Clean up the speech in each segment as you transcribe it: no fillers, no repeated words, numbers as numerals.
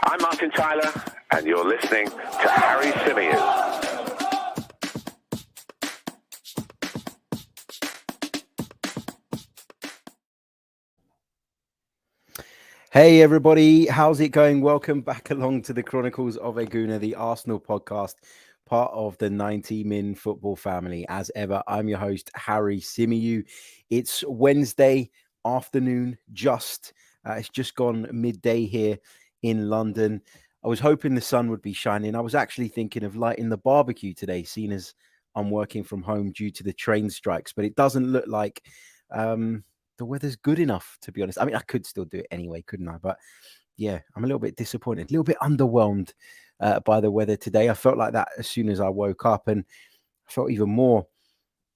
I'm Martin Tyler, and you're listening to Harry Symeou. Hey everybody, how's it going? Welcome back along to the Chronicles of a Gooner, the Arsenal podcast, part of the 90 Min football family. As ever, I'm your host, Harry Symeou. It's Wednesday afternoon, it's just gone midday here in London. I was hoping the sun would be shining. I was actually thinking of lighting the barbecue today, seeing as I'm working from home due to the train strikes, but it doesn't look like the weather's good enough, to be honest. I mean, I could still do it anyway, couldn't I? But yeah, I'm a little bit disappointed, a little bit underwhelmed by the weather today. I felt like that as soon as I woke up, and I felt even more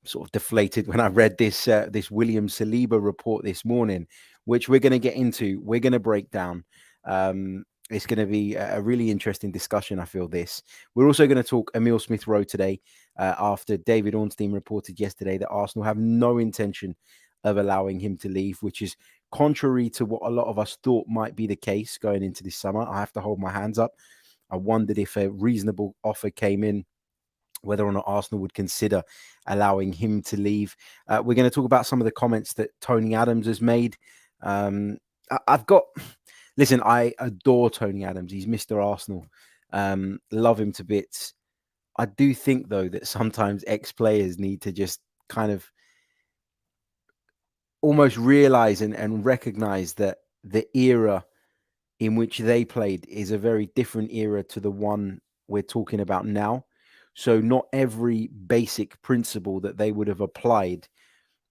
sort of deflated when I read this William Saliba report this morning, which we're going to get into. We're going to break down. It's going to be a really interesting discussion, I feel this. We're also going to talk Emile Smith Rowe today after David Ornstein reported yesterday that Arsenal have no intention of allowing him to leave, which is contrary to what a lot of us thought might be the case going into this summer. I have to hold my hands up. I wondered if a reasonable offer came in, whether or not Arsenal would consider allowing him to leave. We're going to talk about some of the comments that Tony Adams has made. Listen, I adore Tony Adams. He's Mr. Arsenal. Love him to bits. I do think, though, that sometimes ex-players need to just kind of almost realize and recognize that the era in which they played is a very different era to the one we're talking about now. So not every basic principle that they would have applied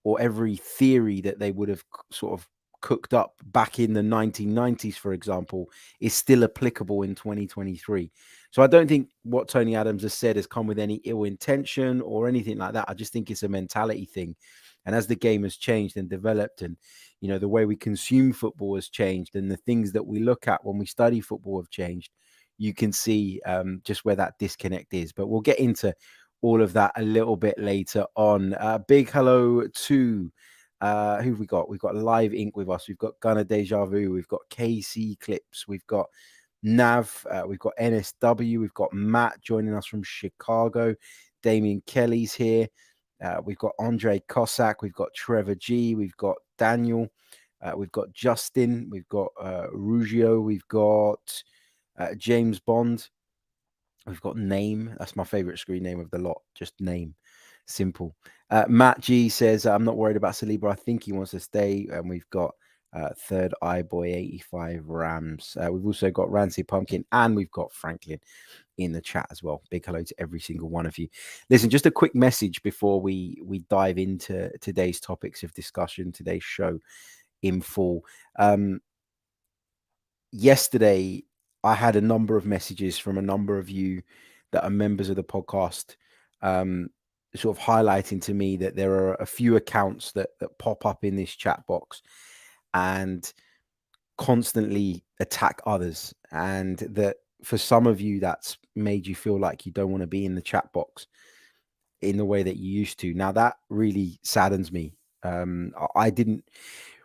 or every theory that they would have sort of cooked up back in the 1990s, for example, is still applicable in 2023. So I don't think what Tony Adams has said has come with any ill intention or anything like that. I just think it's a mentality thing. And as the game has changed and developed, and you know, the way we consume football has changed, and the things that we look at when we study football have changed, you can see just where that disconnect is. But we'll get into all of that a little bit later on. Big hello to who have we got? We've got Live Ink with us. We've got Gunnar Deja Vu. We've got KC Clips. We've got Nav. We've got NSW. We've got Matt joining us from Chicago. Damien Kelly's here. We've got Andre Cossack, we've got Trevor G, we've got Daniel, we've got Justin, we've got Rugio, we've got James Bond, we've got Name. That's my favorite screen name of the lot, just Name, simple. Matt G says, I'm not worried about Saliba, I think he wants to stay. And we've got Third Eye Boy 85 Rams. We've also got Rancy Pumpkin, and we've got Franklin in the chat as well. Big hello to every single one of you. Listen, just a quick message before we dive into today's topics of discussion, today's show in full. Yesterday, I had a number of messages from a number of you that are members of the podcast, sort of highlighting to me that there are a few accounts that pop up in this chat box and constantly attack others, and that for some of you that's made you feel like you don't want to be in the chat box in the way that you used to. Now that really saddens me. I didn't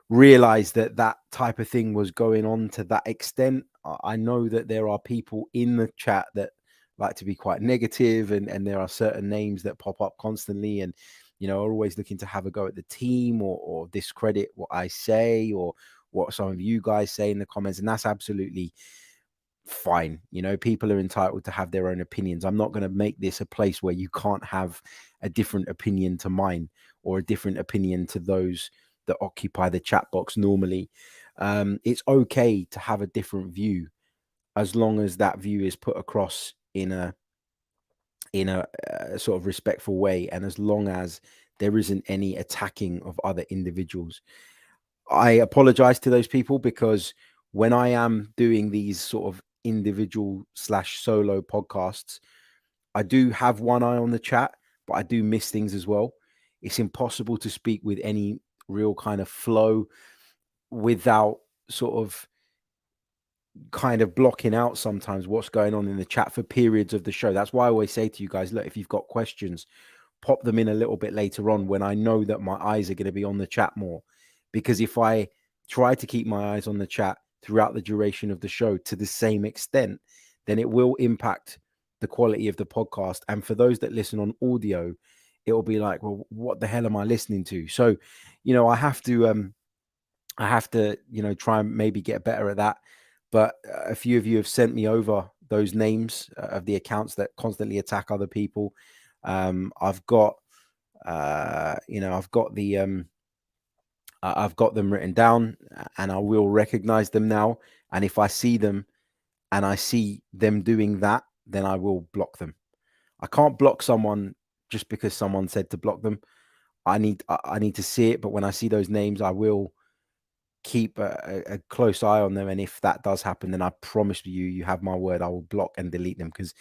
realize that type of thing was going on to that extent. I know that there are people in the chat that like to be quite negative, and there are certain names that pop up constantly and, you know, are always looking to have a go at the team or discredit what I say or what some of you guys say in the comments. And that's absolutely fine. You know, people are entitled to have their own opinions. I'm not going to make this a place where you can't have a different opinion to mine or a different opinion to those that occupy the chat box normally. It's okay to have a different view as long as that view is put across in a sort of respectful way, and as long as there isn't any attacking of other individuals. I apologize to those people, because when I am doing these sort of individual / solo podcasts, I do have one eye on the chat, but I do miss things as well. It's impossible to speak with any real kind of flow without sort of kind of blocking out sometimes what's going on in the chat for periods of the show. That's why I always say to you guys, look, if you've got questions, pop them in a little bit later on when I know that my eyes are going to be on the chat more. Because if I try to keep my eyes on the chat throughout the duration of the show to the same extent, then it will impact the quality of the podcast. And for those that listen on audio, it will be like, well, what the hell am I listening to? So, I have to try and maybe get better at that. But a few of you have sent me over those names of the accounts that constantly attack other people. I've got I've got them written down, and I will recognize them now. And if I see them and I see them doing that, then I will block them. I can't block someone just because someone said to block them. I need to see it. But when I see those names, I will keep a close eye on them. And if that does happen, then I promise you have my word, I will block and delete them, because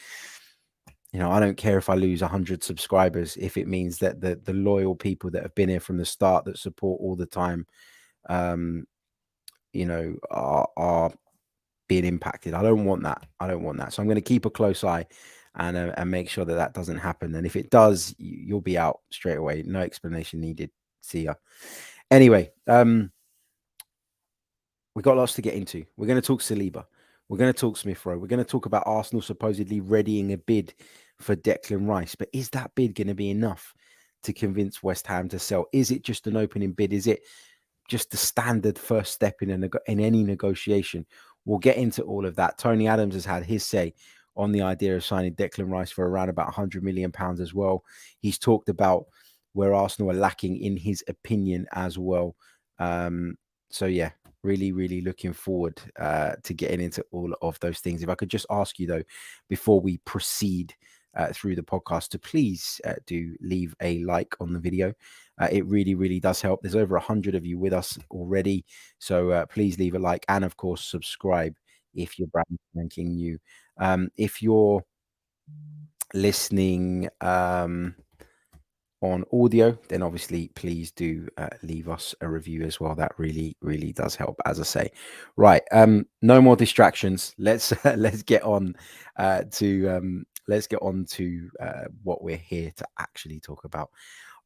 I don't care if I lose 100 subscribers if it means that the loyal people that have been here from the start, that support all the time, are being impacted. I don't want that. So I'm going to keep a close eye and make sure that doesn't happen. And if it does, you'll be out straight away. No explanation needed. See ya. Anyway, we've got lots to get into. We're going to talk Saliba. We're going to talk Smith Rowe. We're going to talk about Arsenal supposedly readying a bid for Declan Rice. But is that bid going to be enough to convince West Ham to sell? Is it just an opening bid? Is it just the standard first step in any negotiation? We'll get into all of that. Tony Adams has had his say on the idea of signing Declan Rice for around about £100 million as well. He's talked about where Arsenal are lacking in his opinion as well. So yeah, really, really looking forward to getting into all of those things. If I could just ask you, though, before we proceed through the podcast, to please do leave a like on the video. It really, really does help. There's over 100 of you with us already. So please leave a like, and of course, subscribe if you're brand spanking new. If you're listening on audio, then obviously please do leave us a review as well. That really, really does help, as I say. Right, no more distractions. Let's get on to what we're here to actually talk about.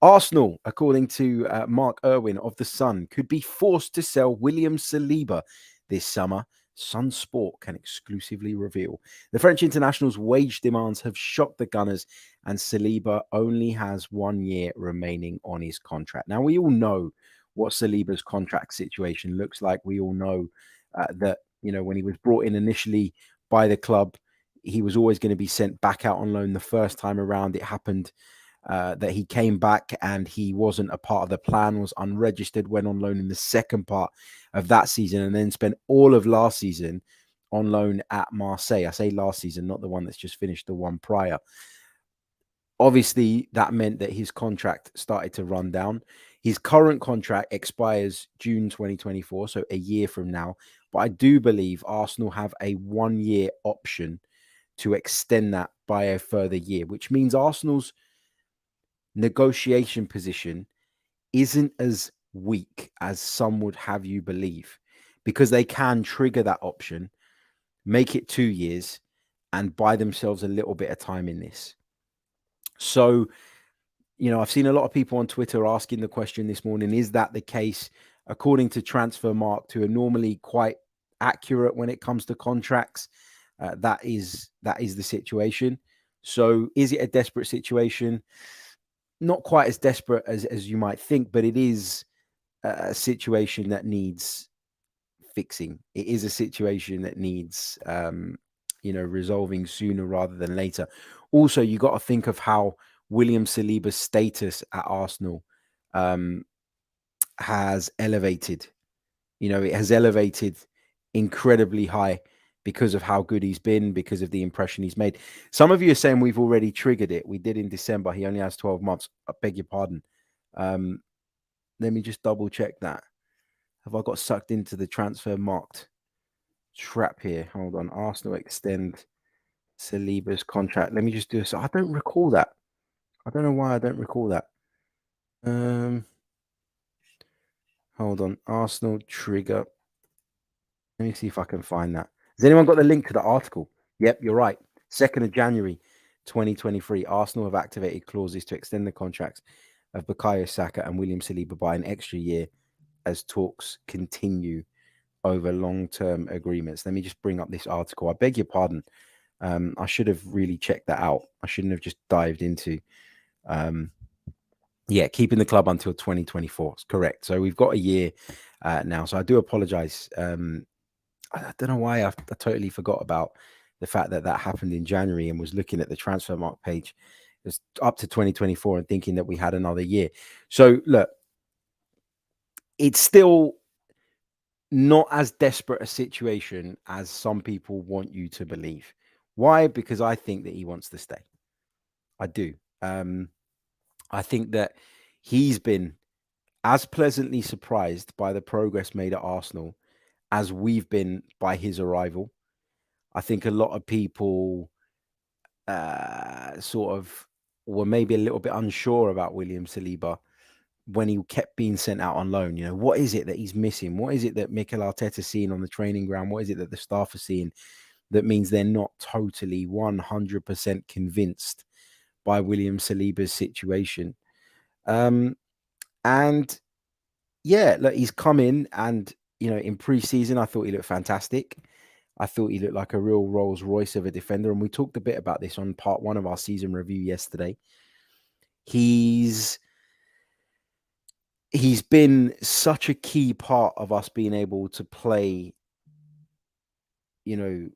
Arsenal, according to Mark Irwin of The Sun, could be forced to sell William Saliba this summer. Sun Sport can exclusively reveal. The French international's wage demands have shocked the Gunners, and Saliba only has 1 year remaining on his contract. Now, we all know what Saliba's contract situation looks like. We all know that, when he was brought in initially by the club, he was always going to be sent back out on loan the first time around. It happened that he came back and he wasn't a part of the plan, was unregistered, went on loan in the second part of that season, and then spent all of last season on loan at Marseille. I say last season, not the one that's just finished, the one prior. Obviously, that meant that his contract started to run down. His current contract expires June 2024, so a year from now. But I do believe Arsenal have a 1 year option to extend that by a further year, which means Arsenal's negotiation position isn't as weak as some would have you believe, because they can trigger that option, make it 2 years, and buy themselves a little bit of time in this. So, I've seen a lot of people on Twitter asking the question this morning, is that the case? According to Transfermarkt, who are normally quite accurate when it comes to contracts, that is the situation. So is it a desperate situation? Not quite as desperate as you might think, but it is a situation that needs fixing. It is a situation that needs, resolving sooner rather than later. Also, you got to think of how William Saliba's status at Arsenal has elevated. It has elevated incredibly high because of how good he's been, because of the impression he's made. Some of you are saying we've already triggered it. We did in December. He only has 12 months. I beg your pardon. Let me just double check that. Have I got sucked into the Transfermarkt trap here? Hold on. Arsenal extend Saliba's contract. Let me just do this. I don't recall that. I don't know why I don't recall that. Hold on. Arsenal trigger. Let me see if I can find that. Has anyone got the link to the article? Yep, you're right. 2nd of January, 2023. Arsenal have activated clauses to extend the contracts of Bukayo Saka and William Saliba by an extra year as talks continue over long-term agreements. Let me just bring up this article. I beg your pardon. I should have really checked that out. I shouldn't have just dived into, keeping the club until 2024. It's correct. So we've got a year now. So I do apologize. I don't know why I totally forgot about the fact that happened in January and was looking at the transfer mark page. It was up to 2024 and thinking that we had another year. So look, it's still not as desperate a situation as some people want you to believe. Why? Because I think that he wants to stay. I do. I think that he's been as pleasantly surprised by the progress made at Arsenal as we've been by his arrival. I think a lot of people sort of were maybe a little bit unsure about William Saliba when he kept being sent out on loan. You know, what is it that he's missing? What is it that Mikel Arteta's seeing on the training ground? What is it that the staff are seeing that means they're not totally 100% convinced by William Saliba's situation? And yeah, look, he's come in and, you know, in pre-season, I thought he looked fantastic. I thought he looked like a real Rolls Royce of a defender. And we talked a bit about this on part 1 of our season review yesterday. He's been such a key part of us being able to play, you know,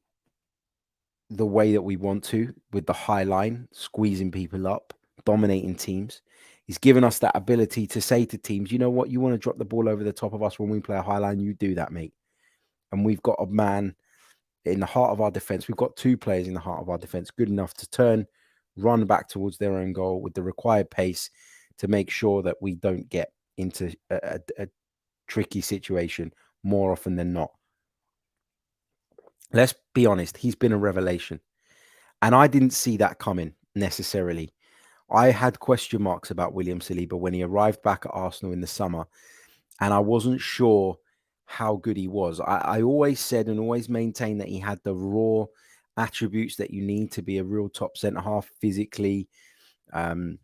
the way that we want to, with the high line, squeezing people up, dominating teams. He's given us that ability to say to teams, you know what, you want to drop the ball over the top of us when we play a high line, you do that, mate. And we've got a man in the heart of our defense. We've got 2 players in the heart of our defense, good enough to turn, run back towards their own goal with the required pace to make sure that we don't get into a tricky situation more often than not. Let's be honest, he's been a revelation. And I didn't see that coming necessarily. I had question marks about William Saliba when he arrived back at Arsenal in the summer, and I wasn't sure how good he was. I always said and always maintained that he had the raw attributes that you need to be a real top centre-half physically, in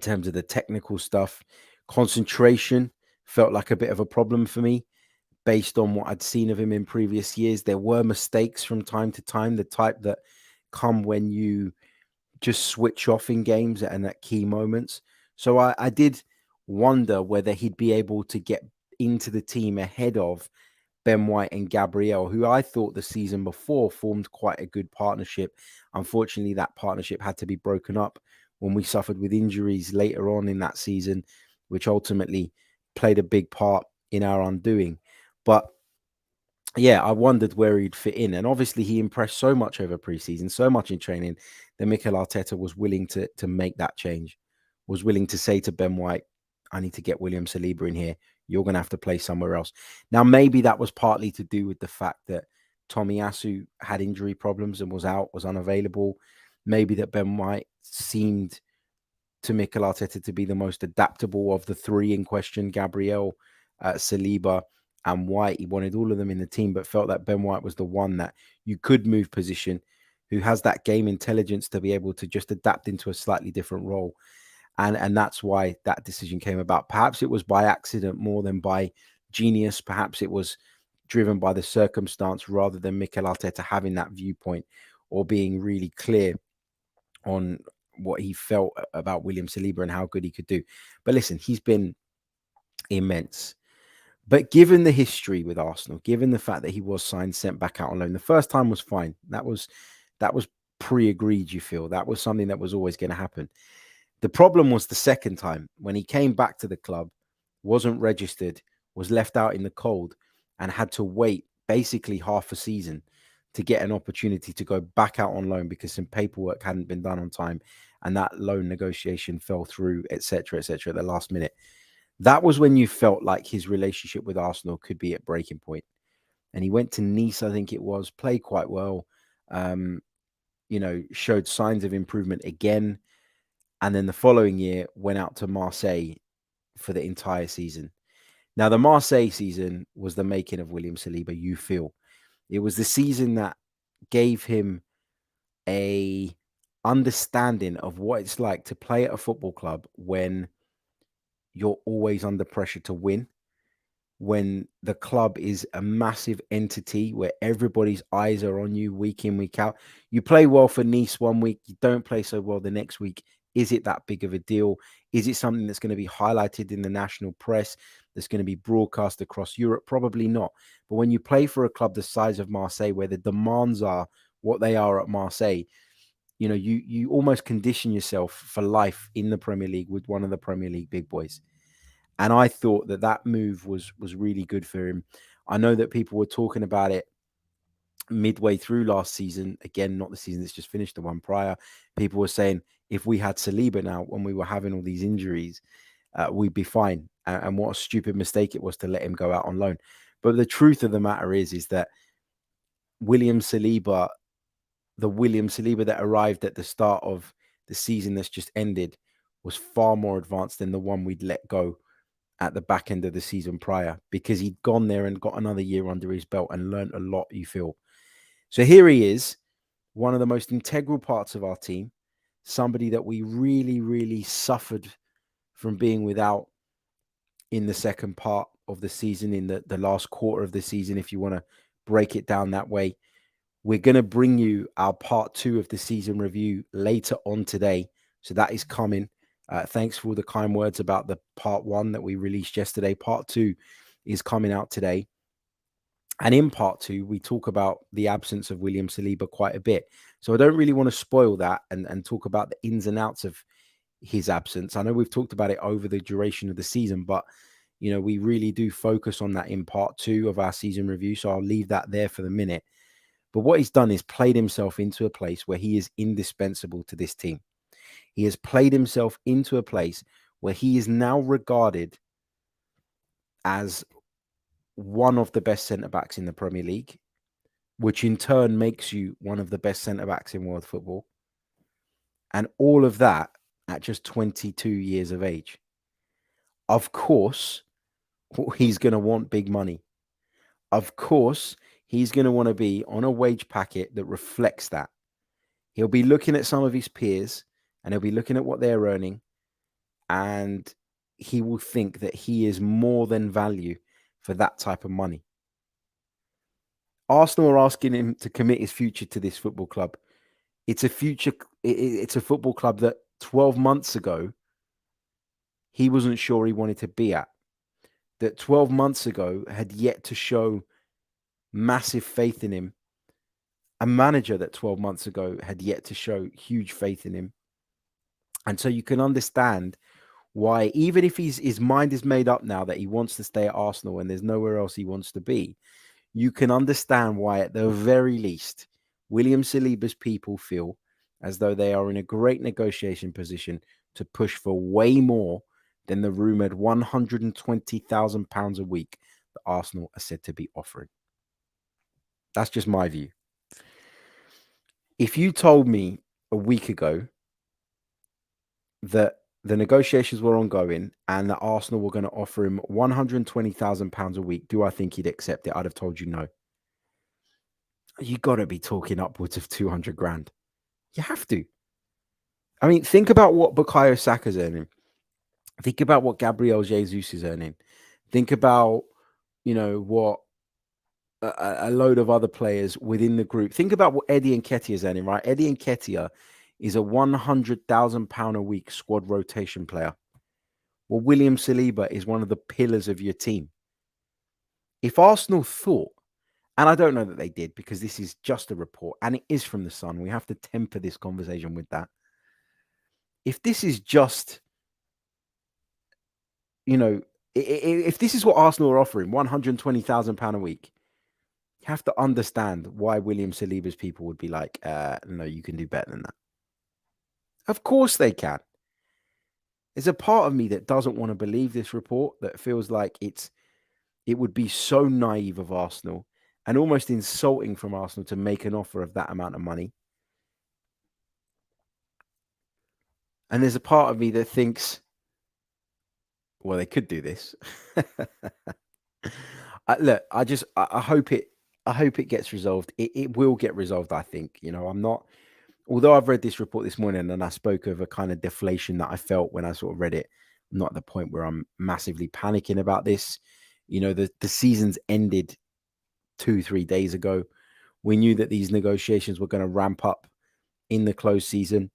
terms of the technical stuff. Concentration felt like a bit of a problem for me based on what I'd seen of him in previous years. There were mistakes from time to time, the type that come when you just switch off in games and at key moments. So I did wonder whether he'd be able to get into the team ahead of Ben White and Gabriel, who I thought the season before formed quite a good partnership. Unfortunately, that partnership had to be broken up when we suffered with injuries later on in that season, which ultimately played a big part in our undoing. But yeah, I wondered where he'd fit in. And obviously he impressed so much over preseason, so much in training, that Mikel Arteta was willing to make that change, was willing to say to Ben White, I need to get William Saliba in here. You're going to have to play somewhere else. Now, maybe that was partly to do with the fact that Tomiyasu had injury problems and was out, was unavailable. Maybe that Ben White seemed to Mikel Arteta to be the most adaptable of the 3 in question, Gabriel, Saliba, and White. He wanted all of them in the team, but felt that Ben White was the one that you could move position, who has that game intelligence to be able to just adapt into a slightly different role. And that's why that decision came about. Perhaps it was by accident more than by genius. Perhaps it was driven by the circumstance rather than Mikel Arteta having that viewpoint or being really clear on what he felt about William Saliba and how good he could do. But listen, he's been immense. But given the history with Arsenal, given the fact that he was signed, sent back out on loan, the first time was fine. That was pre-agreed, you feel. That was something that was always going to happen. The problem was the second time when he came back to the club, wasn't registered, was left out in the cold, and had to wait basically half a season to get an opportunity to go back out on loan because some paperwork hadn't been done on time, and that loan negotiation fell through, etc., at the last minute. That was when you felt like his relationship with Arsenal could be at breaking point. And he went to Nice, I think it was, played quite well, showed signs of improvement again. And then the following year went out to Marseille for the entire season. Now, the Marseille season was the making of William Saliba, you feel. It was the season that gave him a understanding of what it's like to play at a football club when you're always under pressure to win, when the club is a massive entity where everybody's eyes are on you week in, week out. You play well for Nice one week, you don't play so well the next week. Is it that big of a deal? Is it something that's going to be highlighted in the national press, that's going to be broadcast across Europe? Probably not. But when you play for a club the size of Marseille, where the demands are what they are at Marseille, you know, you almost condition yourself for life in the Premier League with one of the Premier League big boys. And I thought that move was really good for him. I know that people were talking about it midway through last season. Again, not the season that's just finished, the one prior. People were saying, if we had Saliba now, when we were having all these injuries, we'd be fine. And what a stupid mistake it was to let him go out on loan. But the truth of the matter is that William Saliba, the William Saliba that arrived at the start of the season that's just ended, was far more advanced than the one we'd let go at the back end of the season prior, because he'd gone there and got another year under his belt and learned a lot, you feel. So here he is, one of the most integral parts of our team, somebody that we really, really suffered from being without in the second part of the season, in the last quarter of the season, if you want to break it down that way. We're going to bring you our part 2 of the season review later on today. So that is coming. Thanks for all the kind words about the part 1 that we released yesterday. Part 2 is coming out today. And in part 2, we talk about the absence of William Saliba quite a bit. So I don't really want to spoil that and talk about the ins and outs of his absence. I know we've talked about it over the duration of the season, but you know, we really do focus on that in part 2 of our season review. So I'll leave that there for the minute. But what he's done is played himself into a place where he is indispensable to this team. He has played himself into a place where he is now regarded as one of the best centre-backs in the Premier League, which in turn makes you one of the best centre-backs in world football. And all of that at just 22 years of age. Of course, he's going to want big money. Of course, he's going to want to be on a wage packet that reflects that. He'll be looking at some of his peers and he'll be looking at what they're earning, and he will think that he is more than value for that type of money. Arsenal are asking him to commit his future to this football club. It's a future. It's a football club that 12 months ago, he wasn't sure he wanted to be at. That 12 months ago had yet to show massive faith in him. A manager that 12 months ago had yet to show huge faith in him. And so you can understand why, even if his mind is made up now that he wants to stay at Arsenal and there's nowhere else he wants to be, you can understand why, at the very least, William Saliba's people feel as though they are in a great negotiation position to push for way more than the rumoured £120,000 a week that Arsenal are said to be offering. That's just my view. If you told me a week ago that the negotiations were ongoing and that Arsenal were going to offer him £120,000 a week, do I think he'd accept it? I'd have told you no. You got to be talking upwards of 200 grand. You have to. I mean, think about what Bukayo Saka's earning. Think about what Gabriel Jesus is earning. Think about, you know, what a load of other players within the group. Think about what Eddie Nketiah is earning, right? Eddie Nketiah is a £100,000 a week squad rotation player. Well, William Saliba is one of the pillars of your team. If Arsenal thought, and I don't know that they did because this is just a report and it is from the Sun, we have to temper this conversation with that. If this is just, you know, if this is what Arsenal are offering, £120,000 a week, you have to understand why William Saliba's people would be like, no, you can do better than that. Of course they can. There's a part of me that doesn't want to believe this report, that feels like it would be so naive of Arsenal and almost insulting from Arsenal to make an offer of that amount of money. And there's a part of me that thinks, well, they could do this. Look, I hope it gets resolved. It will get resolved, I think. You know, although I've read this report this morning and I spoke of a kind of deflation that I felt when I sort of read it, I'm not at the point where I'm massively panicking about this. The season's ended 2-3 days ago. We knew that these negotiations were going to ramp up in the close season,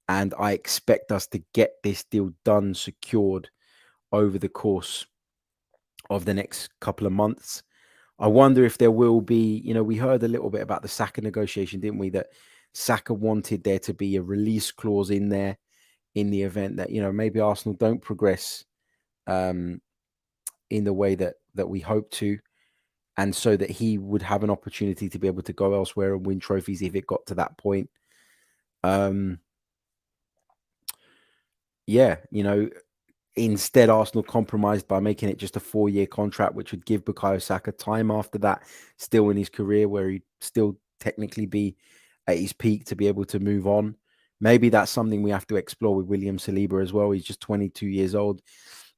and I expect us to get this deal done, secured over the course of the next couple of months. I wonder if there will be, we heard a little bit about the Saka negotiation, didn't we? That Saka wanted there to be a release clause in there in the event that, maybe Arsenal don't progress in the way that we hope to. And so that he would have an opportunity to be able to go elsewhere and win trophies if it got to that point. Instead, Arsenal compromised by making it just a 4-year contract, which would give Bukayo Saka time after that, still in his career, where he'd still technically be at his peak to be able to move on. Maybe that's something we have to explore with William Saliba as well. He's just 22 years old.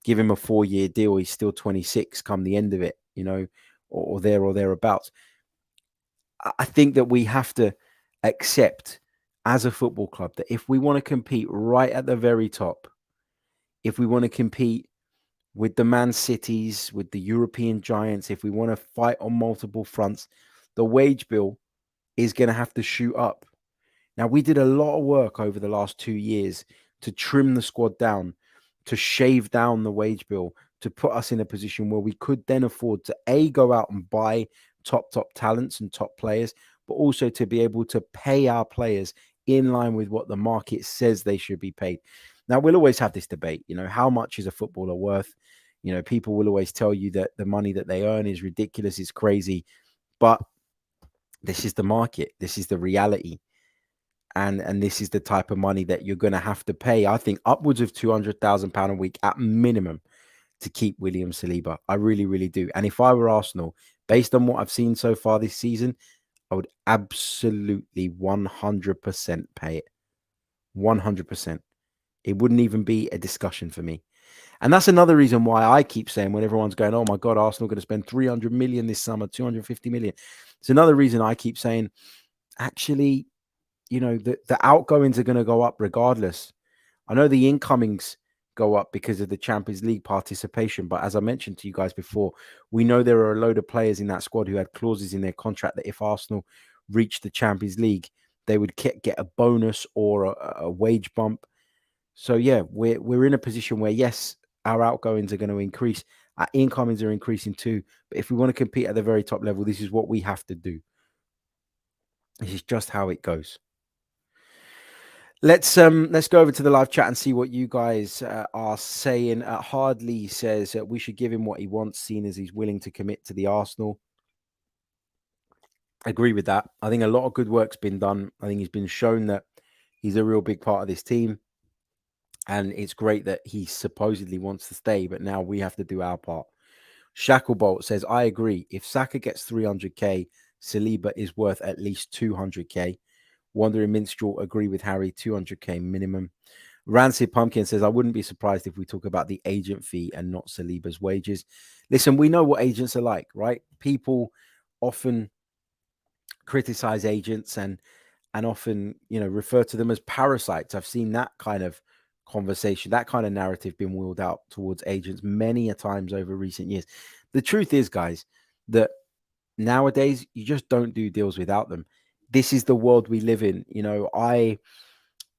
Give him a 4-year deal. He's still 26 come the end of it, or thereabouts. I think that we have to accept as a football club that if we want to compete right at the very top, if we want to compete with the Man Cities, with the European giants, if we want to fight on multiple fronts, the wage bill is going to have to shoot up. Now, we did a lot of work over the last 2 years to trim the squad down, to shave down the wage bill, to put us in a position where we could then afford to, A, go out and buy top talents and top players, but also to be able to pay our players in line with what the market says they should be paid. Now, we'll always have this debate, how much is a footballer worth? People will always tell you that the money that they earn is ridiculous, it's crazy, but this is the market, this is the reality. And this is the type of money that you're going to have to pay. I think upwards of £200,000 a week at minimum to keep William Saliba. I really, really do. And if I were Arsenal, based on what I've seen so far this season, I would absolutely 100% pay it. 100%. It wouldn't even be a discussion for me. And that's another reason why I keep saying, when everyone's going, oh my God, Arsenal are going to spend 300 million this summer, 250 million. It's another reason I keep saying, actually, the outgoings are going to go up regardless. I know the incomings go up because of the Champions League participation, but as I mentioned to you guys before, we know there are a load of players in that squad who had clauses in their contract that if Arsenal reached the Champions League, they would get a bonus or a wage bump. So yeah, we're in a position where, yes, our outgoings are going to increase, our incomings are increasing too, but if we want to compete at the very top level, this is what we have to do. This is just how it goes. Let's go over to the live chat and see what you guys are saying. Hardly says we should give him what he wants, seeing as he's willing to commit to the Arsenal. I agree with that. I think a lot of good work's been done. I think he's been shown that he's a real big part of this team. And it's great that he supposedly wants to stay, but now we have to do our part. Shacklebolt says, I agree. If Saka gets 300k, Saliba is worth at least 200k. Wandering Minstrel, agree with Harry, 200k minimum. Rancid Pumpkin says, I wouldn't be surprised if we talk about the agent fee and not Saliba's wages. Listen, we know what agents are like, right? People often criticize agents and often, refer to them as parasites. I've seen that kind of conversation, that kind of narrative being wheeled out towards agents many a times over recent years. The truth is, guys, that nowadays you just don't do deals without them. This is the world we live in.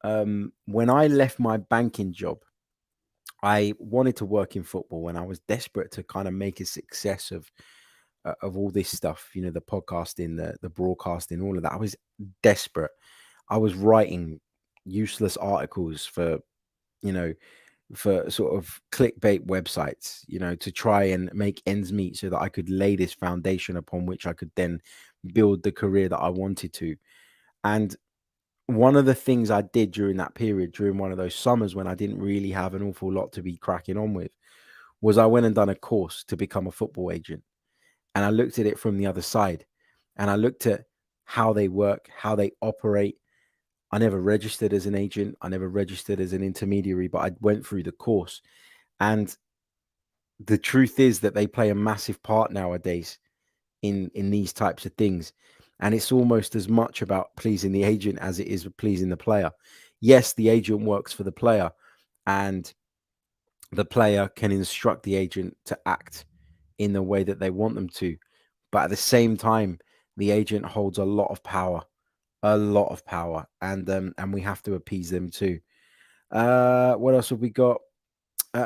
When I left my banking job, I wanted to work in football, and I was desperate to kind of make a success of all this stuff, the podcasting, the broadcasting, all of that. I was desperate. I was writing useless articles for sort of clickbait websites, to try and make ends meet so that I could lay this foundation upon which I could then build the career that I wanted to. And one of the things I did during that period, during one of those summers when I didn't really have an awful lot to be cracking on with, was I went and done a course to become a football agent. And I looked at it from the other side, and I looked at how they work, how they operate. I never registered as an agent. I never registered as an intermediary, but I went through the course. And the truth is that they play a massive part nowadays in these types of things. And it's almost as much about pleasing the agent as it is pleasing the player. Yes, the agent works for the player, and the player can instruct the agent to act in the way that they want them to. But at the same time, the agent holds a lot of power, and we have to appease them too. What else have we got?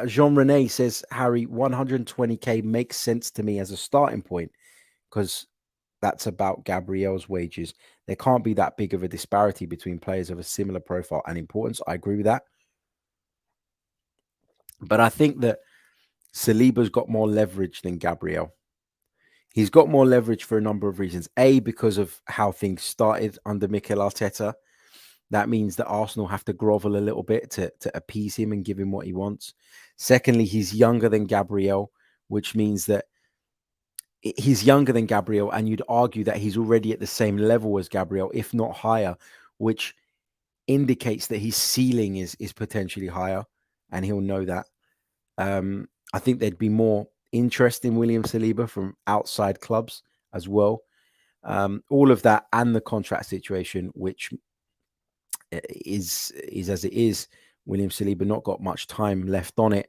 Jean Rene says, Harry, 120k makes sense to me as a starting point because that's about Gabriel's wages. There can't be that big of a disparity between players of a similar profile and importance. I agree with that. But I think that Saliba's got more leverage than Gabriel. He's got more leverage for a number of reasons. A, because of how things started under Mikel Arteta. That means that Arsenal have to grovel a little bit to appease him and give him what he wants. Secondly, he's younger than Gabriel, which means that he's younger than Gabriel, and you'd argue that he's already at the same level as Gabriel, if not higher, which indicates that his ceiling is potentially higher, and he'll know that. I think there'd be more interest in William Saliba from outside clubs as well. All of that and the contract situation, which is as it is. William Saliba not got much time left on it,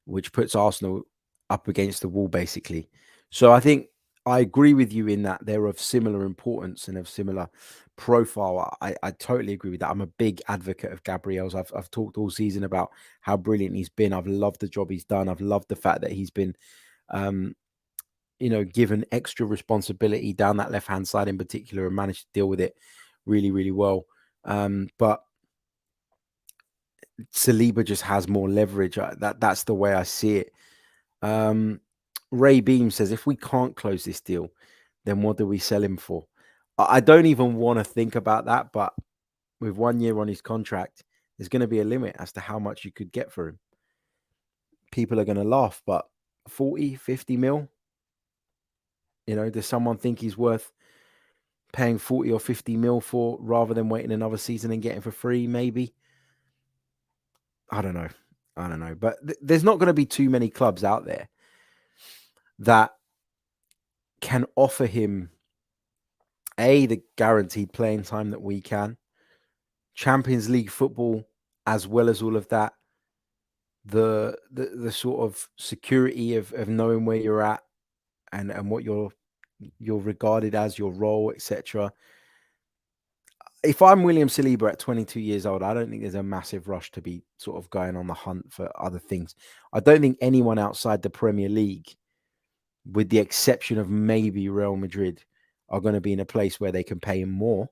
which puts Arsenal up against the wall, basically. So I think I agree with you in that they're of similar importance and of similar profile. I totally agree with that. I'm a big advocate of Gabriel's. I've talked all season about how brilliant he's been. I've loved the job he's done. I've loved the fact that he's been, given extra responsibility down that left-hand side in particular and managed to deal with it really, really well. But Saliba just has more leverage. That's the way I see it. Ray Beam says, if we can't close this deal, then what do we sell him for? I don't even want to think about that, but with 1 year on his contract, there's going to be a limit as to how much you could get for him. People are going to laugh, but 40, 50 mil? Does someone think he's worth paying 40 or 50 mil for rather than waiting another season and getting for free? Maybe. I don't know. But there's not going to be too many clubs out there that can offer him the guaranteed playing time that we can, Champions League football, as well as all of that, the sort of security of knowing where you're at and what you're regarded as, your role, etc. If I'm William Saliba at 22 years old, I don't think there's a massive rush to be sort of going on the hunt for other things. I don't think anyone outside the Premier League, with the exception of maybe Real Madrid, are going to be in a place where they can pay him more.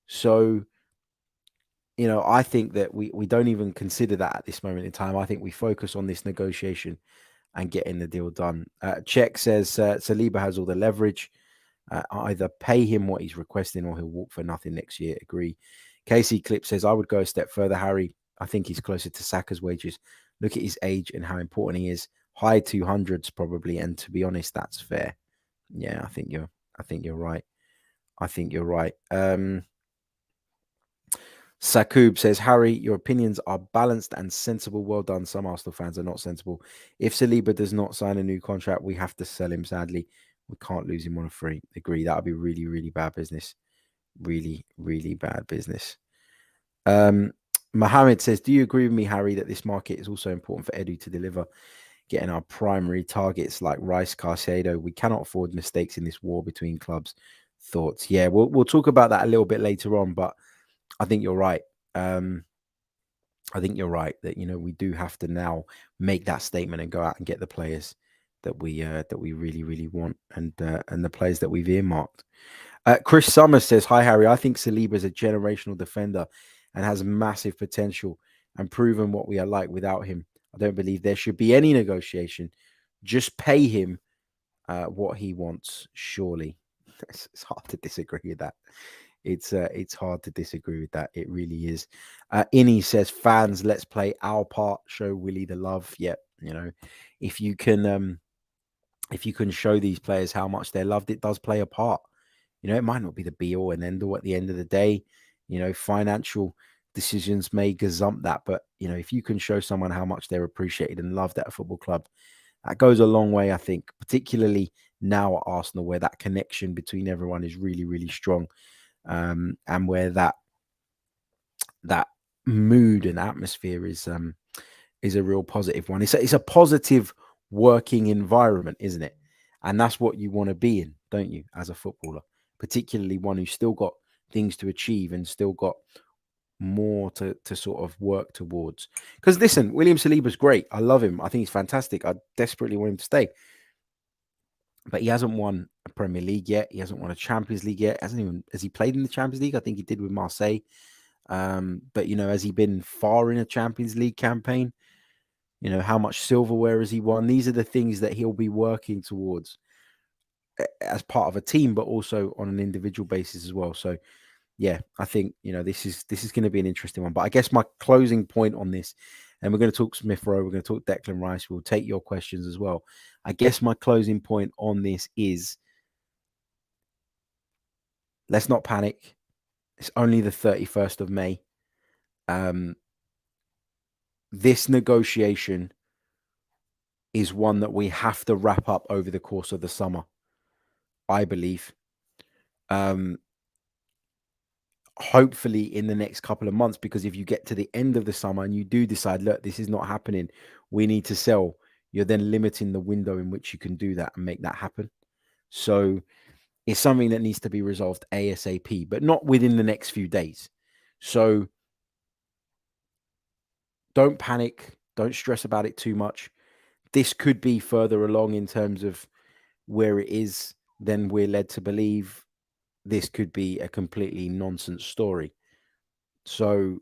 So, I think that we don't even consider that at this moment in time. I think we focus on this negotiation and getting the deal done. Czech says Saliba has all the leverage. Either pay him what he's requesting or he'll walk for nothing next year. Agree. Casey Clip says, I would go a step further, Harry. I think he's closer to Saka's wages. Look at his age and how important he is. High 200s probably. And to be honest, that's fair. Yeah, I think you're right. Sakub says, Harry, your opinions are balanced and sensible. Well done. Some Arsenal fans are not sensible. If Saliba does not sign a new contract, we have to sell him, sadly. We can't lose him on a free. Agree. That would be really, really bad business. Really, really bad business. Mohammed says, do you agree with me, Harry, that this market is also important for Edu to deliver, getting our primary targets like Rice, Caicedo? We cannot afford mistakes in this war between clubs. Thoughts? Yeah, we'll talk about that a little bit later on, but I think you're right. I think you're right that we do have to now make that statement and go out and get the players that we really, really want and the players that we've earmarked. Chris Summers says, hi, Harry. I think Saliba is a generational defender and has massive potential and proven what we are like without him. I don't believe there should be any negotiation. Just pay him what he wants, surely. It's hard to disagree with that. It's hard to disagree with that. It really is. Innie says, fans, let's play our part. Show Willie the love. Yep. If you can show these players how much they're loved, it does play a part. It might not be the be all and end all at the end of the day. Financial decisions may gazump that, but if you can show someone how much they're appreciated and loved at a football club, that goes a long way, I think, particularly now at Arsenal, where that connection between everyone is really, really strong, and where that mood and atmosphere is a real positive one. It's a positive working environment, isn't it? And that's what you want to be in, don't you, as a footballer, particularly one who's still got things to achieve and still got more to sort of work towards. Because listen, William Saliba's great. I love him. I think he's fantastic. I desperately want him to stay. But he hasn't won a Premier League yet. He hasn't won a Champions League yet. Has he played in the Champions League? I think he did with Marseille. But has he been far in a Champions League campaign? How much silverware has he won? These are the things that he'll be working towards as part of a team, but also on an individual basis as well. So yeah, I think this is going to be an interesting one. But I guess my closing point on this, and we're going to talk Smith Rowe, we're going to talk Declan Rice, we'll take your questions as well. I guess my closing point on this is, let's not panic. It's only the 31st of May. This negotiation is one that we have to wrap up over the course of the summer, I believe. Hopefully in the next couple of months, because if you get to the end of the summer and you do decide, look, this is not happening, we need to sell, you're then limiting the window in which you can do that and make that happen. So it's something that needs to be resolved ASAP, but not within the next few days. So don't panic. Don't stress about it too much. This could be further along in terms of where it is than we're led to believe. This could be a completely nonsense story. So,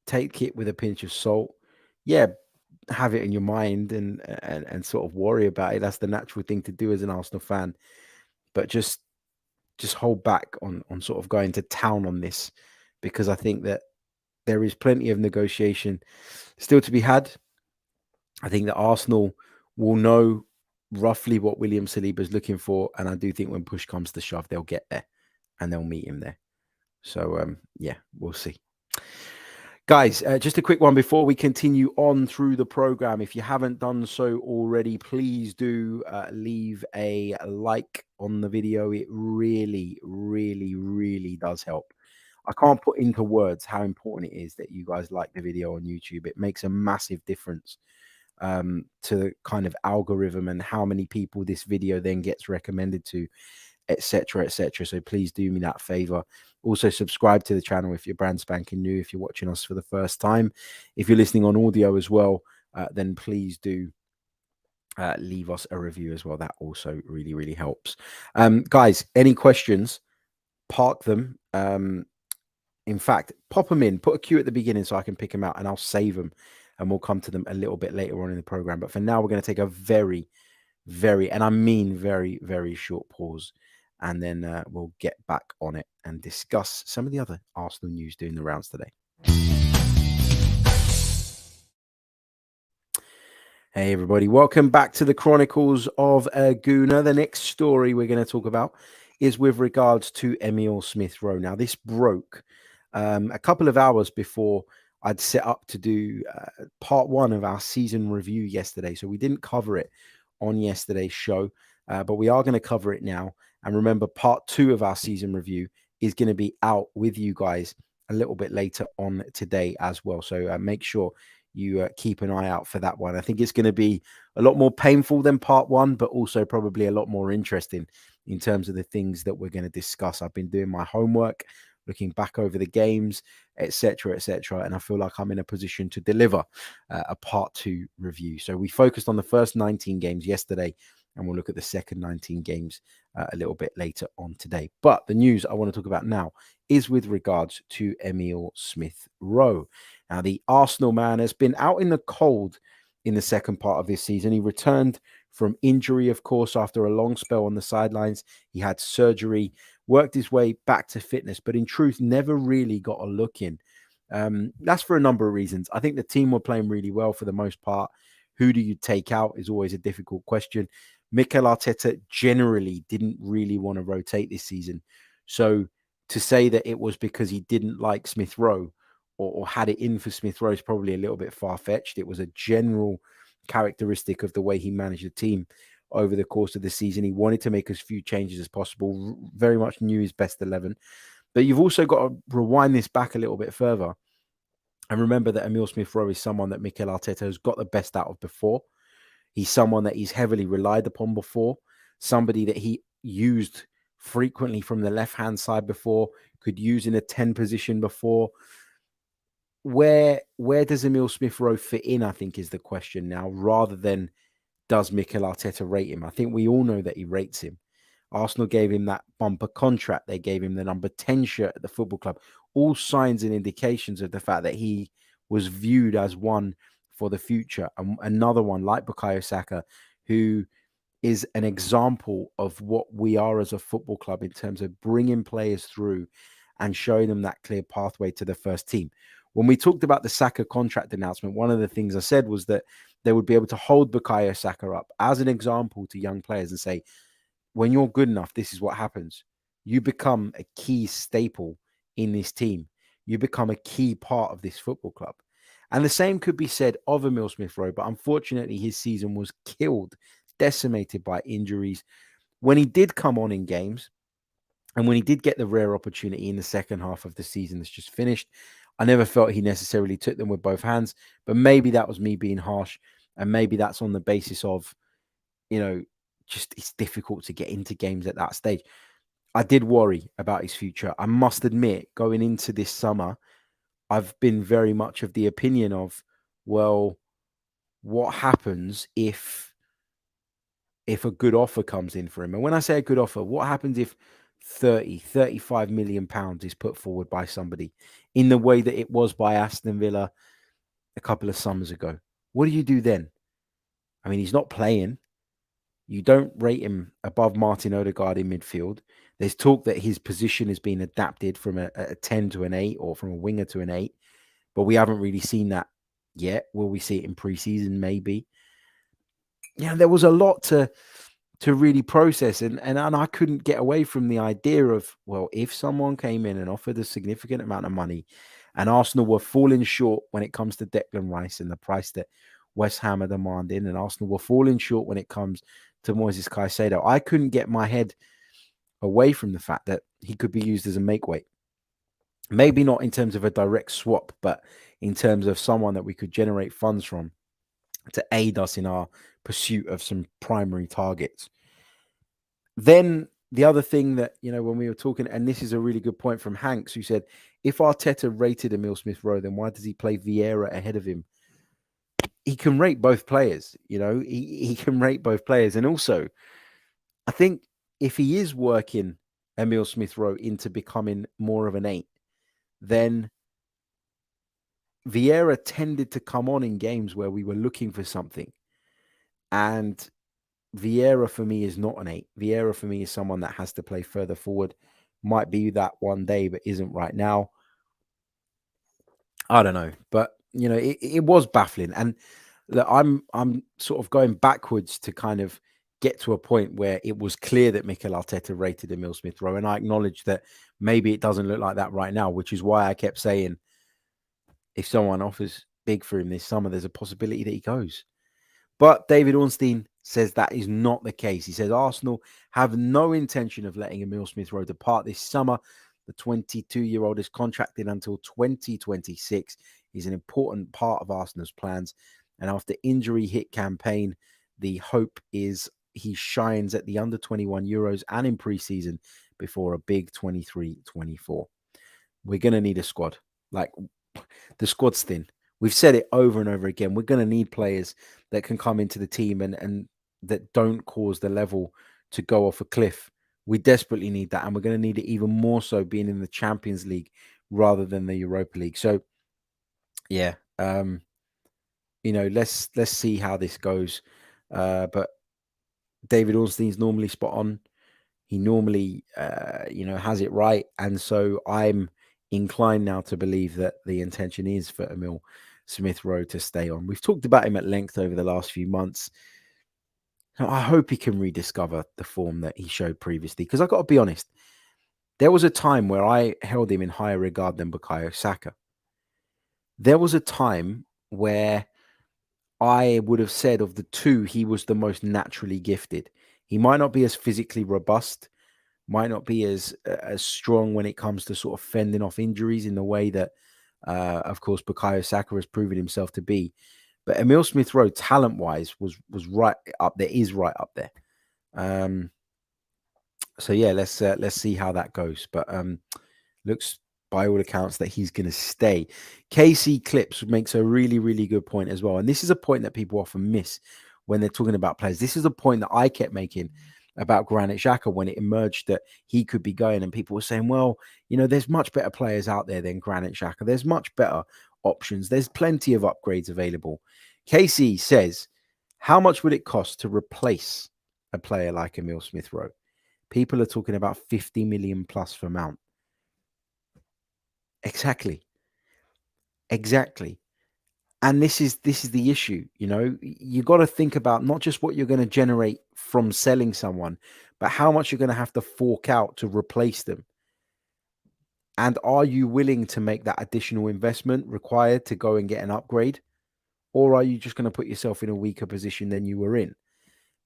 take it with a pinch of salt. Yeah, have it in your mind and sort of worry about it. That's the natural thing to do as an Arsenal fan. But just hold back on sort of going to town on this, because I think that there is plenty of negotiation still to be had. I think that Arsenal will know roughly what William Saliba is looking for, and I do think when push comes to shove, they'll get there and they'll meet him there. So yeah, we'll see. Guys, just a quick one before we continue on through the program. If you haven't done so already, please do leave a like on the video. It really, really, really does help. I can't put into words how important it is that you guys like the video on YouTube. It makes a massive difference to the kind of algorithm and how many people this video then gets recommended to, etc., etc. So please do me that favor. Also subscribe to the channel if you're brand spanking new, if you're watching us for the first time. If you're listening on audio as well, then please do leave us a review as well. That also really, really helps. Guys, any questions, park them. In fact, pop them in, put a cue at the beginning so I can pick them out, and I'll save them and we'll come to them a little bit later on in the program. But for now, we're going to take a very, very, and I mean very, very short pause. And then we'll get back on it and discuss some of the other Arsenal news doing the rounds today. Hey, everybody. Welcome back to the Chronicles of Guna. The next story we're going to talk about is with regards to Emile Smith Rowe. Now, this broke a couple of hours before I'd set up to do part one of our season review yesterday. So we didn't cover it on yesterday's show, but we are going to cover it now. And remember, part two of our season review is going to be out with you guys a little bit later on today as well. So make sure you keep an eye out for that one. I think it's going to be a lot more painful than part one, but also probably a lot more interesting in terms of the things that we're going to discuss. I've been doing my homework, looking back over the games, etc., etc., and I feel like I'm in a position to deliver a part two review. So we focused on the first 19 games yesterday, and we'll look at the second 19 games a little bit later on today. But the news I want to talk about now is with regards to Emile Smith Rowe. Now, the Arsenal man has been out in the cold in the second part of this season. He returned from injury, of course, after a long spell on the sidelines. He had surgery, worked his way back to fitness, but in truth, never really got a look in. That's for a number of reasons. I think the team were playing really well for the most part. Who do you take out is always a difficult question. Mikel Arteta generally didn't really want to rotate this season. So to say that it was because he didn't like Smith Rowe or had it in for Smith Rowe is probably a little bit far-fetched. It was a general characteristic of the way he managed the team over the course of the season. He wanted to make as few changes as possible, very much knew his best 11. But you've also got to rewind this back a little bit further and remember that Emile Smith Rowe is someone that Mikel Arteta has got the best out of before. He's someone that he's heavily relied upon before, somebody that he used frequently from the left-hand side before, could use in a 10 position before. Where does Emile Smith Rowe fit in, I think, is the question now, rather than does Mikel Arteta rate him? I think we all know that he rates him. Arsenal gave him that bumper contract. They gave him the number 10 shirt at the football club. All signs and indications of the fact that he was viewed as one for the future. And another one like Bukayo Saka, who is an example of what we are as a football club in terms of bringing players through and showing them that clear pathway to the first team. When we talked about the Saka contract announcement, one of the things I said was that they would be able to hold Bukayo Saka up as an example to young players and say, when you're good enough, this is what happens. You become a key staple in this team. You become a key part of this football club. And the same could be said of Emile Smith Rowe, but unfortunately his season was killed, decimated by injuries. When he did come on in games, and when he did get the rare opportunity in the second half of the season that's just finished, I never felt he necessarily took them with both hands. But maybe that was me being harsh. And maybe that's on the basis of, just it's difficult to get into games at that stage. I did worry about his future. I must admit, going into this summer, I've been very much of the opinion of, well, what happens if a good offer comes in for him? And when I say a good offer, what happens if 35 million pounds is put forward by somebody in the way that it was by Aston Villa a couple of summers ago? What do you do then? I mean, he's not playing. You don't rate him above Martin Odegaard in midfield. There's talk that his position has been adapted from a 10 to an 8 or from a winger to an 8, but we haven't really seen that yet. Will we see it in pre-season? Maybe. There was a lot to really process, and I couldn't get away from the idea of, well, if someone came in and offered a significant amount of money and Arsenal were falling short when it comes to Declan Rice and the price that West Ham are demanding, and Arsenal were falling short when it comes to Moises Caicedo, I couldn't get my head away from the fact that he could be used as a make weight. Maybe not in terms of a direct swap, but in terms of someone that we could generate funds from to aid us in our pursuit of some primary targets. Then the other thing that, when we were talking, and this is a really good point from Hanks, who said, if Arteta rated Emile Smith Rowe, then why does he play Vieira ahead of him? He can rate both players, he can rate both players. And also, I think if he is working Emile Smith Rowe into becoming more of an 8, then Vieira tended to come on in games where we were looking for something. And Vieira for me is not an 8. Vieira for me is someone that has to play further forward. Might be that one day, but isn't right now. I don't know. But, it was baffling. And I'm sort of going backwards to kind of get to a point where it was clear that Mikel Arteta rated Emile Smith Rowe. And I acknowledge that maybe it doesn't look like that right now, which is why I kept saying, if someone offers big for him this summer, there's a possibility that he goes. But David Ornstein says that is not the case. He says Arsenal have no intention of letting Emile Smith Rowe depart this summer. The 22-year-old is contracted until 2026. He's an important part of Arsenal's plans. And after injury hit campaign, the hope is he shines at the under-21 Euros and in pre-season before a big 23-24. We're going to need a squad. Like, the squad's thin. We've said it over and over again. We're going to need players that can come into the team and that don't cause the level to go off a cliff. We desperately need that. And we're going to need it even more so being in the Champions League rather than the Europa League. So, yeah, let's see how this goes. But David Ornstein's normally spot on. He normally, has it right. And so I'm inclined now to believe that the intention is for Emile Smith Rowe to stay on. We've talked about him at length over the last few months. Now, I hope he can rediscover the form that he showed previously, because I've got to be honest, there was a time where I held him in higher regard than Bukayo Saka. There was a time where I would have said of the two, he was the most naturally gifted. He might not be as physically robust, might not be as strong when it comes to sort of fending off injuries in the way that, of course, Bukayo Saka has proven himself to be. But Emile Smith Rowe, talent-wise, was right up there, is right up there. So yeah, let's see how that goes. But looks by all accounts that he's going to stay. KC Clips makes a really, really good point as well. And this is a point that people often miss when they're talking about players. This is a point that I kept making about Granit Xhaka when it emerged that he could be going. And people were saying, well, you know, there's much better players out there than Granit Xhaka. There's much better options. There's plenty of upgrades available. KC says, how much would it cost to replace a player like Emile Smith Rowe? People are talking about 50 million plus for Mount. Exactly. And this is the issue. You know, you got to think about not just what you're going to generate from selling someone, but how much you're going to have to fork out to replace them. And are you willing to make that additional investment required to go and get an upgrade? Or are you just going to put yourself in a weaker position than you were in?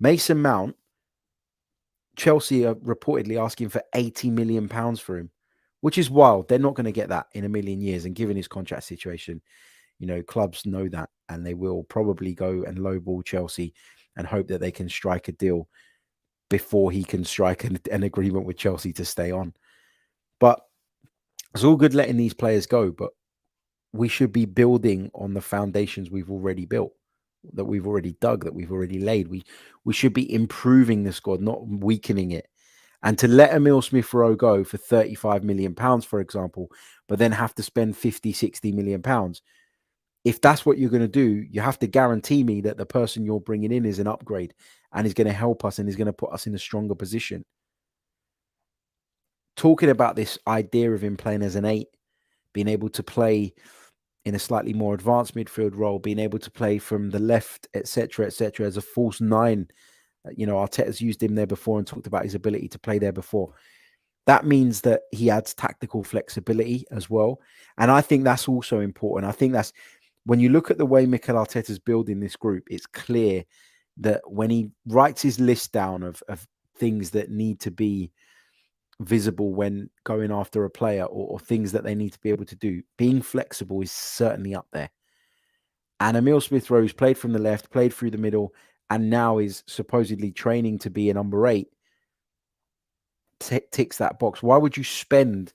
Mason Mount, Chelsea are reportedly asking for £80 million for him, which is wild. They're not going to get that in a million years. And given his contract situation, you know, clubs know that, and they will probably go and lowball Chelsea and hope that they can strike a deal before he can strike an agreement with Chelsea to stay on. But it's all good letting these players go, but we should be building on the foundations we've already built, that we've already dug, that we've already laid. We should be improving the squad, not weakening it. And to let Emile Smith Rowe go for £35 million, for example, but then have to spend 50, 60 million pounds. If that's what you're going to do, you have to guarantee me that the person you're bringing in is an upgrade and is going to help us and is going to put us in a stronger position. Talking about this idea of him playing as an 8, being able to play in a slightly more advanced midfield role, being able to play from the left, etc., as a false 9. You know, Arteta's used him there before and talked about his ability to play there before. That means that he adds tactical flexibility as well. And I think that's also important. I think that's, when you look at the way Mikel Arteta's building this group, it's clear that when he writes his list down of things that need to be visible when going after a player, or things that they need to be able to do, being flexible is certainly up there. And Emile Smith Rowe played from the left, played through the middle, and now is supposedly training to be a number 8. Ticks that box. Why would you spend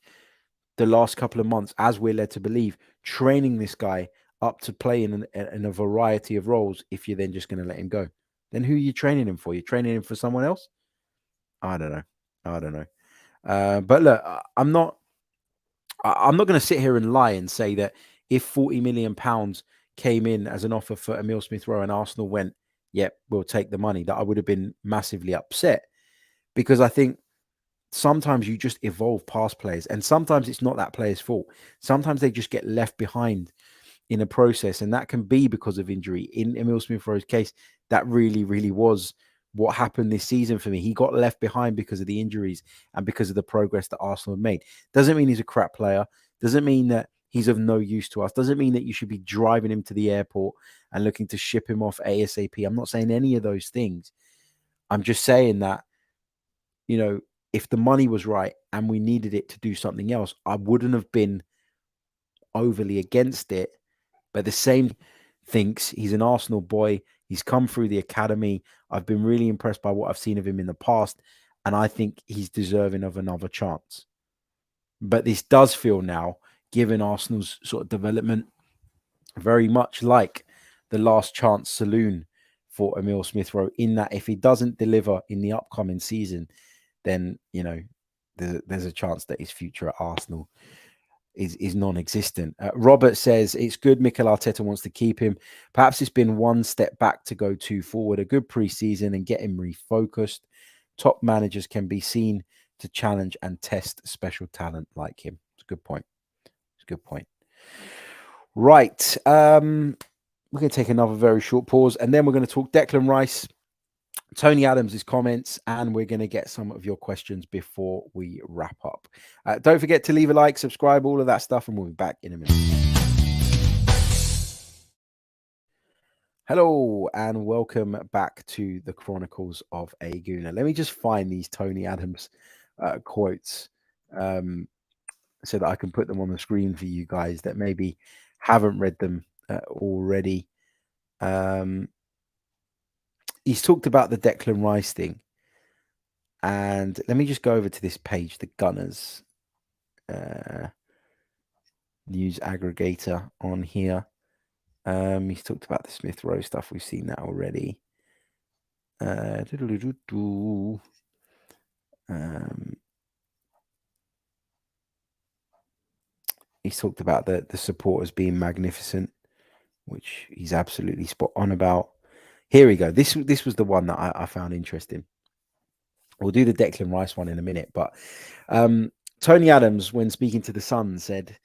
the last couple of months, as we're led to believe, training this guy up to play in a variety of roles if you're then just going to let him go? Then who are you training him for? You're training him for someone else? I don't know. But look, I'm not going to sit here and lie and say that if £40 million came in as an offer for Emile Smith Rowe and Arsenal went, yep, we'll take the money, that I would have been massively upset, because I think sometimes you just evolve past players, and sometimes it's not that player's fault. Sometimes they just get left behind in a process, and that can be because of injury. In Emile Smith Rowe's case, that really, really was what happened this season for me. He got left behind because of the injuries and because of the progress that Arsenal have made. Doesn't mean he's a crap player. Doesn't mean that he's of no use to us. Doesn't mean that you should be driving him to the airport and looking to ship him off ASAP. I'm not saying any of those things. I'm just saying that, you know, if the money was right and we needed it to do something else, I wouldn't have been overly against it. But the same thinks he's an Arsenal boy. He's come through the academy. I've been really impressed by what I've seen of him in the past, and I think he's deserving of another chance. But this does feel now, given Arsenal's sort of development, very much like the last chance saloon for Emile Smith Rowe, in that if he doesn't deliver in the upcoming season, then, you know, there's a chance that his future at Arsenal is non-existent. Robert says, it's good Mikel Arteta wants to keep him. Perhaps it's been one step back to go two forward. A good pre-season and get him refocused. Top managers can be seen to challenge and test special talent like him. It's a good point. It's a good point. Right. We're going to take another very short pause, and then we're going to talk Declan Rice, Tony Adams' comments, and we're going to get some of your questions before we wrap up. Don't forget to leave a like, subscribe, all of that stuff, and we'll be back in a minute. Hello, and welcome back to the Chronicles of a Gooner. Let me just find these Tony Adams quotes so that I can put them on the screen for you guys that maybe haven't read them already. He's talked about the Declan Rice thing. And let me just go over to this page, the Gunners news aggregator on here. He's talked about the Smith Rowe stuff. We've seen that already. He's talked about the supporters being magnificent, which he's absolutely spot on about. Here we go. This was the one that I found interesting. We'll do the Declan Rice one in a minute, but Tony Adams, when speaking to the Sun, said,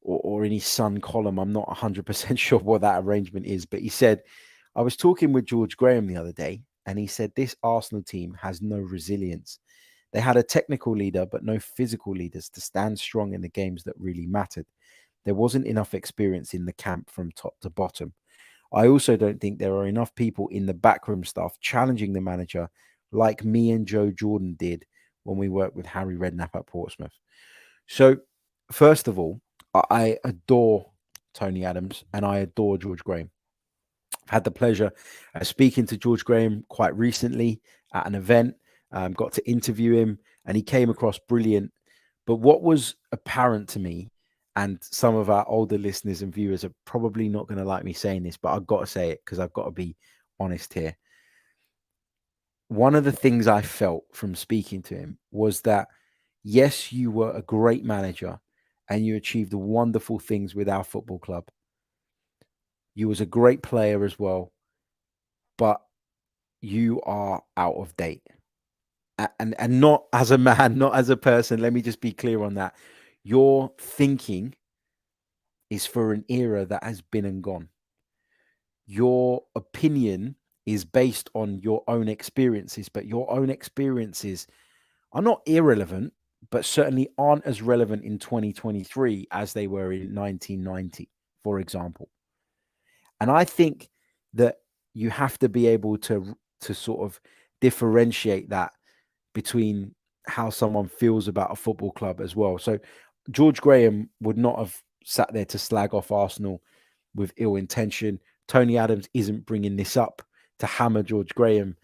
or in his Sun column, I'm not 100% sure what that arrangement is, but he said, I was talking with George Graham the other day, and he said this Arsenal team has no resilience. They had a technical leader, but no physical leaders to stand strong in the games that really mattered. There wasn't enough experience in the camp from top to bottom. I also don't think there are enough people in the backroom staff challenging the manager like me and Joe Jordan did when we worked with Harry Redknapp at Portsmouth. So, first of all, I adore Tony Adams and I adore George Graham. I've had the pleasure of speaking to George Graham quite recently at an event, got to interview him, and he came across brilliant. But what was apparent to me, and some of our older listeners and viewers are probably not going to like me saying this, but I've got to say it because I've got to be honest here. One of the things I felt from speaking to him was that, yes, you were a great manager and you achieved wonderful things with our football club. You was a great player as well, but you are out of date. And not as a man, not as a person. Let me just be clear on that. Your thinking is for an era that has been and gone. Your opinion is based on your own experiences, but your own experiences are not irrelevant, but certainly aren't as relevant in 2023 as they were in 1990, for example. And I think that you have to be able to sort of differentiate that between how someone feels about a football club as well. So George Graham would not have sat there to slag off Arsenal with ill intention. Tony Adams isn't bringing this up to hammer George Graham.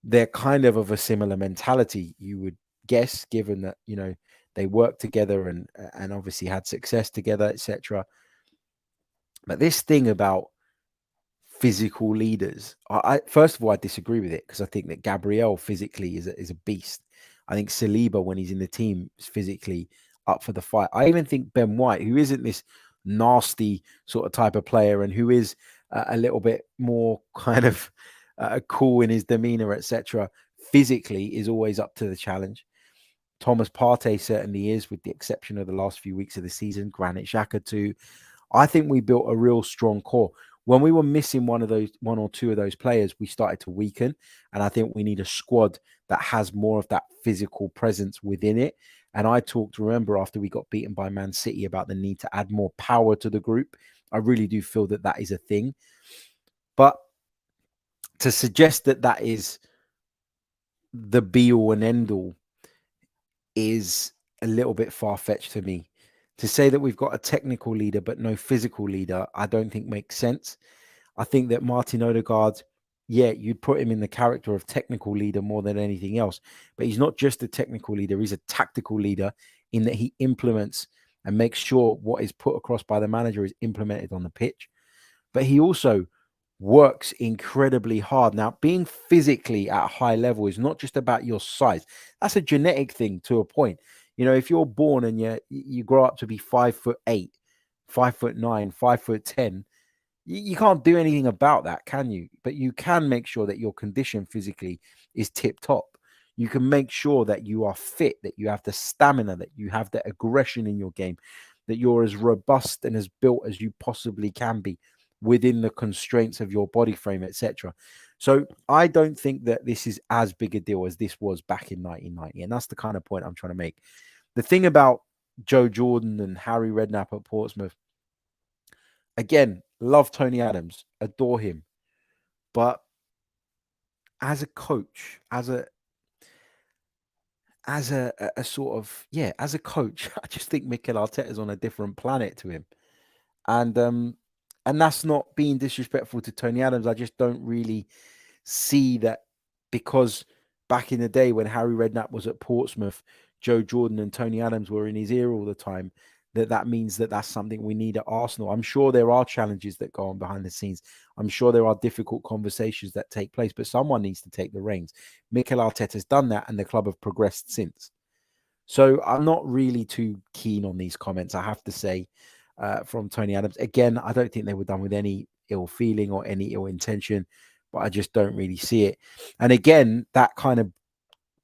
They're kind of a similar mentality, you would guess, given that, you know, they worked together and obviously had success together, etc. But this thing about physical leaders, I first of all, I disagree with it because I think that Gabriel physically is a beast. I think Saliba, when he's in the team, is physically up for the fight. I even think Ben White, who isn't this nasty sort of type of player and who is a little bit more kind of cool in his demeanor, etc., physically is always up to the challenge. Thomas Partey certainly is, with the exception of the last few weeks of the season. Granit Xhaka too. I think we built a real strong core. When we were missing one or two of those players, we started to weaken. And I think we need a squad that has more of that physical presence within it. And I talked, remember, after we got beaten by Man City about the need to add more power to the group. I really do feel that that is a thing. But to suggest that that is the be all and end all is a little bit far-fetched to me. To say that we've got a technical leader but no physical leader, I don't think makes sense. I think that Martin Odegaard, yeah, you'd put him in the character of technical leader more than anything else. But he's not just a technical leader, he's a tactical leader in that he implements and makes sure what is put across by the manager is implemented on the pitch. But he also works incredibly hard. Now, being physically at a high level is not just about your size. That's a genetic thing to a point. You know, if you're born and you grow up to be 5'8", 5'9", 5'10", you can't do anything about that, can you? But you can make sure that your condition physically is tip top. You can make sure that you are fit, that you have the stamina, that you have the aggression in your game, that you're as robust and as built as you possibly can be within the constraints of your body frame, etc. So I don't think that this is as big a deal as this was back in 1990. And that's the kind of point I'm trying to make. The thing about Joe Jordan and Harry Redknapp at Portsmouth, again, love Tony Adams, adore him. But as a coach, as a sort of, yeah, as a coach, I just think Mikel Arteta's on a different planet to him. And And that's not being disrespectful to Tony Adams. I just don't really see that, because back in the day when Harry Redknapp was at Portsmouth, Joe Jordan and Tony Adams were in his ear all the time, that means that that's something we need at Arsenal. I'm sure there are challenges that go on behind the scenes. I'm sure there are difficult conversations that take place, but someone needs to take the reins. Mikel Arteta has done that, and the club have progressed since. So I'm not really too keen on these comments, I have to say, from Tony Adams. Again, I don't think they were done with any ill feeling or any ill intention, but I just don't really see it. And again, that kind of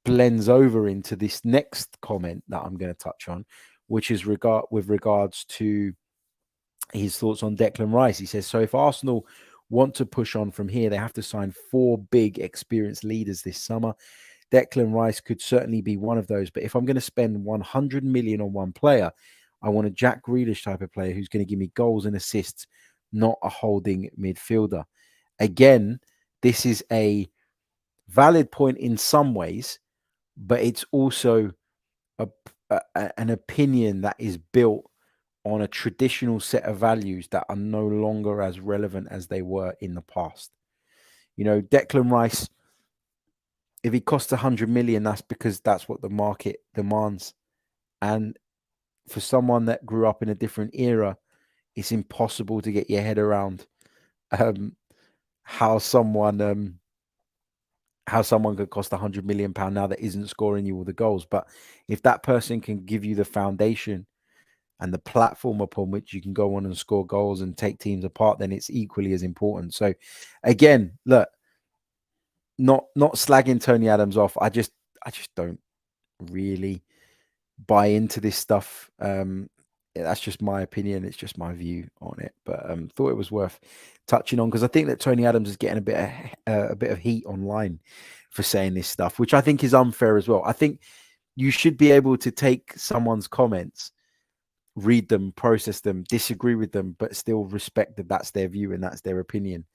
blends over into this next comment that I'm going to touch on, which is with regards to his thoughts on Declan Rice. He says, so if Arsenal want to push on from here, they have to sign 4 big experienced leaders this summer. Declan Rice could certainly be one of those. But if I'm going to spend 100 million on one player, I want a Jack Grealish type of player who's going to give me goals and assists, not a holding midfielder. Again, this is a valid point in some ways, but it's also an opinion that is built on a traditional set of values that are no longer as relevant as they were in the past. You know, Declan Rice, if he costs 100 million, that's because that's what the market demands. And for someone that grew up in a different era, it's impossible to get your head around how someone could cost 100 million pound now that isn't scoring you all the goals. But if that person can give you the foundation and the platform upon which you can go on and score goals and take teams apart, then it's equally as important. So again, look, not slagging Tony Adams off. I just don't really buy into this stuff. That's just my opinion. It's just my view on it. But thought it was worth touching on, because I think that Tony Adams is getting a bit of heat online for saying this stuff, which I think is unfair as well. I think you should be able to take someone's comments, read them, process them, disagree with them, but still respect that that's their view and that's their opinion.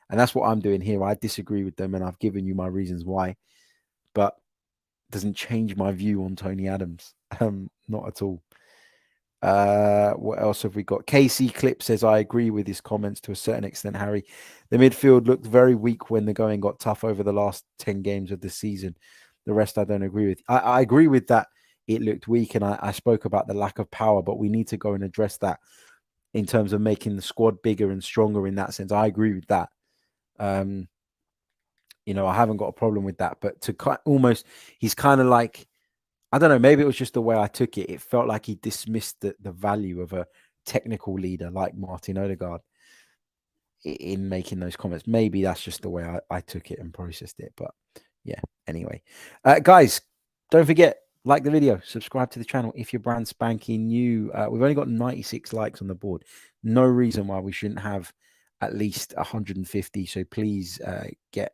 And that's what I'm doing here. I disagree with them, and I've given you my reasons why, but it doesn't change my view on Tony Adams. Not at all. What else have we got? Casey Clip says, I agree with his comments to a certain extent, Harry. The midfield looked very weak when the going got tough over the last 10 games of the season. The rest I don't agree with. I agree with that. It looked weak, and I spoke about the lack of power, but we need to go and address that in terms of making the squad bigger and stronger in that sense. I agree with that. You know, I haven't got a problem with that, but to almost, he's kind of like, I don't know, maybe it was just the way I took it. It felt like he dismissed the value of a technical leader like Martin Odegaard in making those comments. Maybe that's just the way I took it and processed it. But yeah, anyway. Guys, don't forget, like the video, subscribe to the channel if you're brand spanking new. We've only got 96 likes on the board. No reason why we shouldn't have at least 150. So please get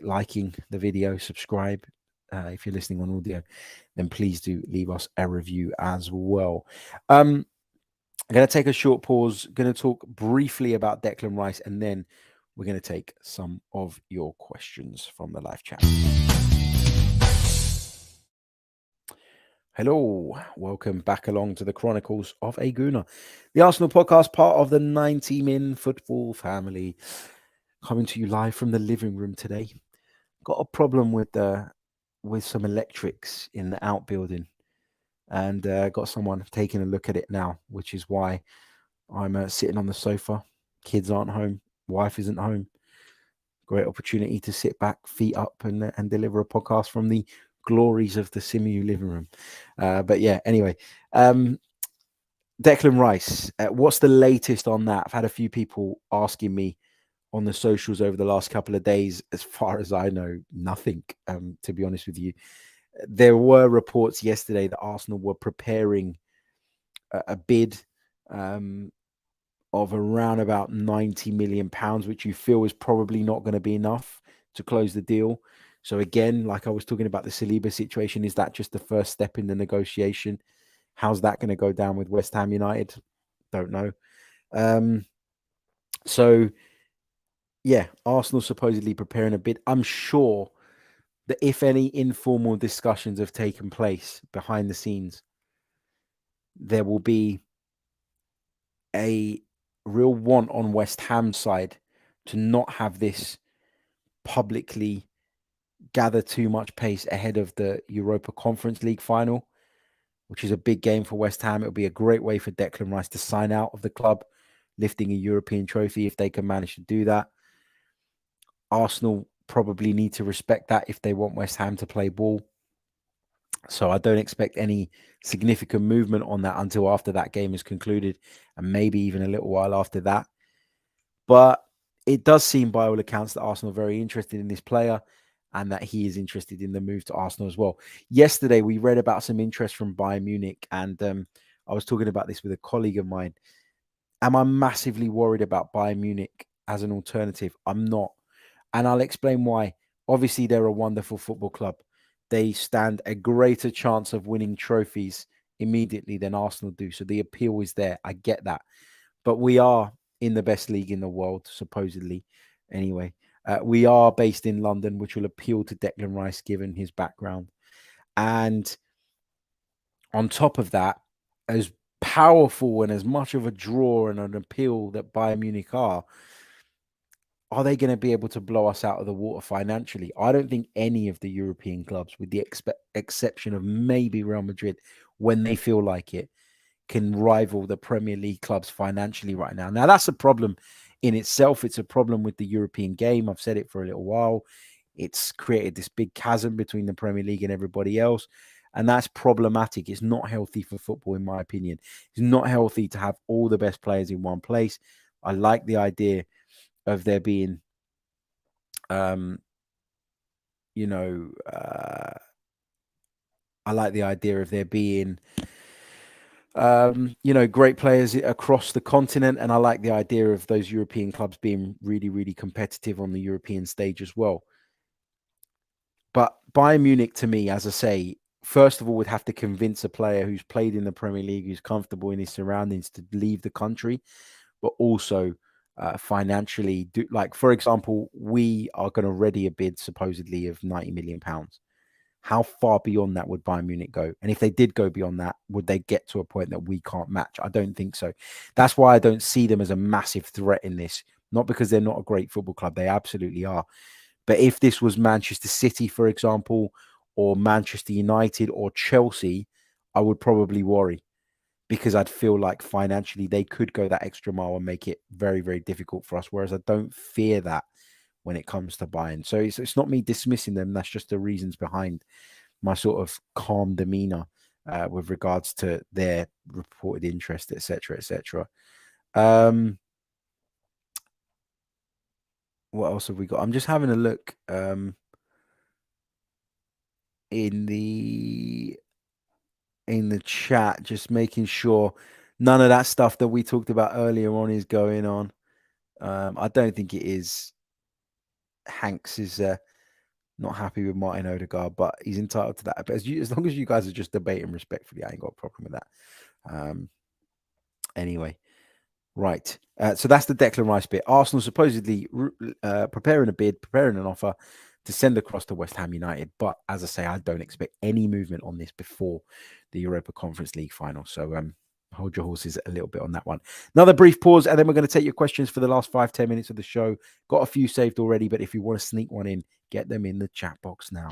liking the video, subscribe. If you're listening on audio, then please do leave us a review as well. I'm going to take a short pause, going to talk briefly about Declan Rice, and then we're going to take some of your questions from the live chat. Hello, welcome back along to the Chronicles of a Gooner, the Arsenal podcast, part of the 90 Min football family, coming to you live from the living room today. Got a problem with some electrics in the outbuilding, and got someone taking a look at it now, which is why I'm sitting on the sofa. Kids aren't home, wife isn't home. Great opportunity to sit back, feet up, and deliver a podcast from the glories of the Simu living room. But yeah, anyway, Declan Rice, what's the latest on that? I've had a few people asking me on the socials over the last couple of days. As far as I know, nothing, to be honest with you. There were reports yesterday that Arsenal were preparing a bid of around about £90 million, which you feel is probably not going to be enough to close the deal. So again, like I was talking about the Saliba situation, is that just the first step in the negotiation? How's that going to go down with West Ham United? Don't know. So yeah, Arsenal supposedly preparing a bid. I'm sure that if any informal discussions have taken place behind the scenes, there will be a real want on West Ham's side to not have this publicly gather too much pace ahead of the Europa Conference League final, which is a big game for West Ham. It'll be a great way for Declan Rice to sign out of the club, lifting a European trophy if they can manage to do that. Arsenal probably need to respect that if they want West Ham to play ball. So I don't expect any significant movement on that until after that game is concluded, and maybe even a little while after that. But it does seem, by all accounts, that Arsenal are very interested in this player and that he is interested in the move to Arsenal as well. Yesterday, we read about some interest from Bayern Munich, and I was talking about this with a colleague of mine. Am I massively worried about Bayern Munich as an alternative? I'm not. And I'll explain why. Obviously, they're a wonderful football club. They stand a greater chance of winning trophies immediately than Arsenal do. So the appeal is there. I get that. But we are in the best league in the world, supposedly. Anyway, we are based in London, which will appeal to Declan Rice given his background. And on top of that, as powerful and as much of a draw and an appeal that Bayern Munich are they going to be able to blow us out of the water financially? I don't think any of the European clubs, with the exception of maybe Real Madrid, when they feel like it, can rival the Premier League clubs financially right now. Now, that's a problem in itself. It's a problem with the European game. I've said it for a little while. It's created this big chasm between the Premier League and everybody else. And that's problematic. It's not healthy for football, in my opinion. It's not healthy to have all the best players in one place. I like the idea of there being, I like the idea of there being, great players across the continent. And I like the idea of those European clubs being really, really competitive on the European stage as well. But Bayern Munich, to me, as I say, first of all, would have to convince a player who's played in the Premier League, who's comfortable in his surroundings, to leave the country, but also financially, for example, we are going to ready a bid supposedly of £90 million. How far beyond that would Bayern Munich go? And if they did go beyond that, would they get to a point that we can't match? I don't think so. That's why I don't see them as a massive threat in this. Not because they're not a great football club. They absolutely are. But if this was Manchester City, for example, or Manchester United or Chelsea, I would probably worry, because I'd feel like financially they could go that extra mile and make it very, very difficult for us. Whereas I don't fear that when it comes to Bayern. So it's not me dismissing them. That's just the reasons behind my sort of calm demeanor with regards to their reported interest, etc., etc. What else have we got? I'm just having a look in the chat, just making sure none of that stuff that we talked about earlier on is going on. I don't think it is. Hanks is not happy with Martin Odegaard, but he's entitled to that. But as long as you guys are just debating respectfully, I ain't got a problem with that. Anyway, right. So that's the Declan Rice bit. Arsenal supposedly preparing an offer to send across to West Ham United. But as I say, I don't expect any movement on this before the Europa Conference League final. So hold your horses a little bit on that one. Another brief pause, and then we're going to take your questions for the last 5-10 minutes of the show. Got a few saved already, but if you want to sneak one in, get them in the chat box now.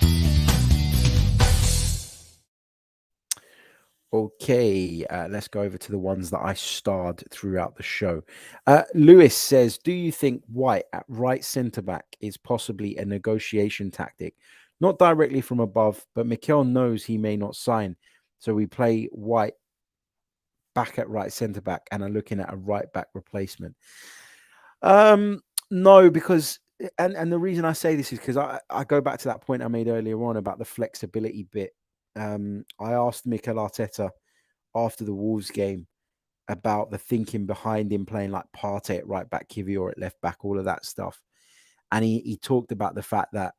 Okay, let's go over to the ones that I starred throughout the show. Lewis says, do you think White at right centre-back is possibly a negotiation tactic? Not directly from above, but Mikel knows he may not sign. So we play White back at right centre-back and are looking at a right-back replacement. No, because, and the reason I say this is because I go back to that point I made earlier on about the flexibility bit. I asked Mikel Arteta after the Wolves game about the thinking behind him playing like Partey at right back, Kivior at left back, all of that stuff. And he talked about the fact that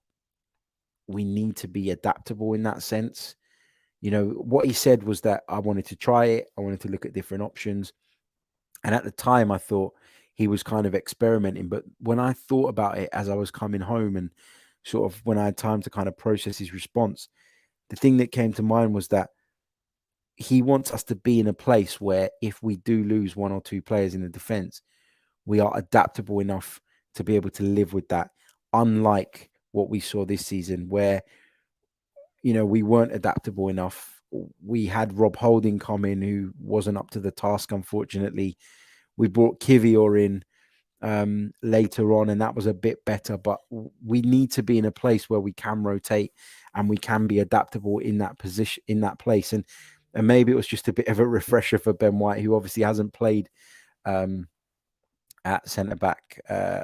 we need to be adaptable in that sense. You know, what he said was that I wanted to try it. I wanted to look at different options. And at the time, I thought he was kind of experimenting. But when I thought about it as I was coming home and sort of when I had time to kind of process his response, the thing that came to mind was that he wants us to be in a place where if we do lose one or two players in the defense, we are adaptable enough to be able to live with that, unlike what we saw this season where, we weren't adaptable enough. We had Rob Holding come in who wasn't up to the task, unfortunately. We brought Kivior in later on, and that was a bit better, but we need to be in a place where we can rotate and we can be adaptable in that position, in that place. And maybe it was just a bit of a refresher for Ben White, who obviously hasn't played at centre back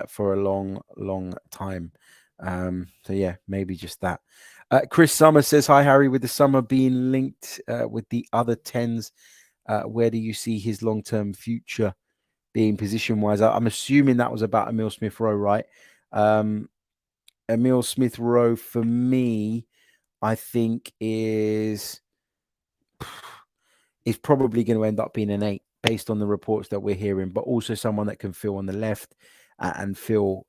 for a long time. So yeah, maybe just that. Chris Summer says, hi Harry, with the summer being linked with the other 10s, where do you see his long-term future being position-wise? I'm assuming that was about Emile Smith Rowe, right? Emile Smith Rowe, for me, I think is probably going to end up being an 8 based on the reports that we're hearing, but also someone that can fill on the left and fill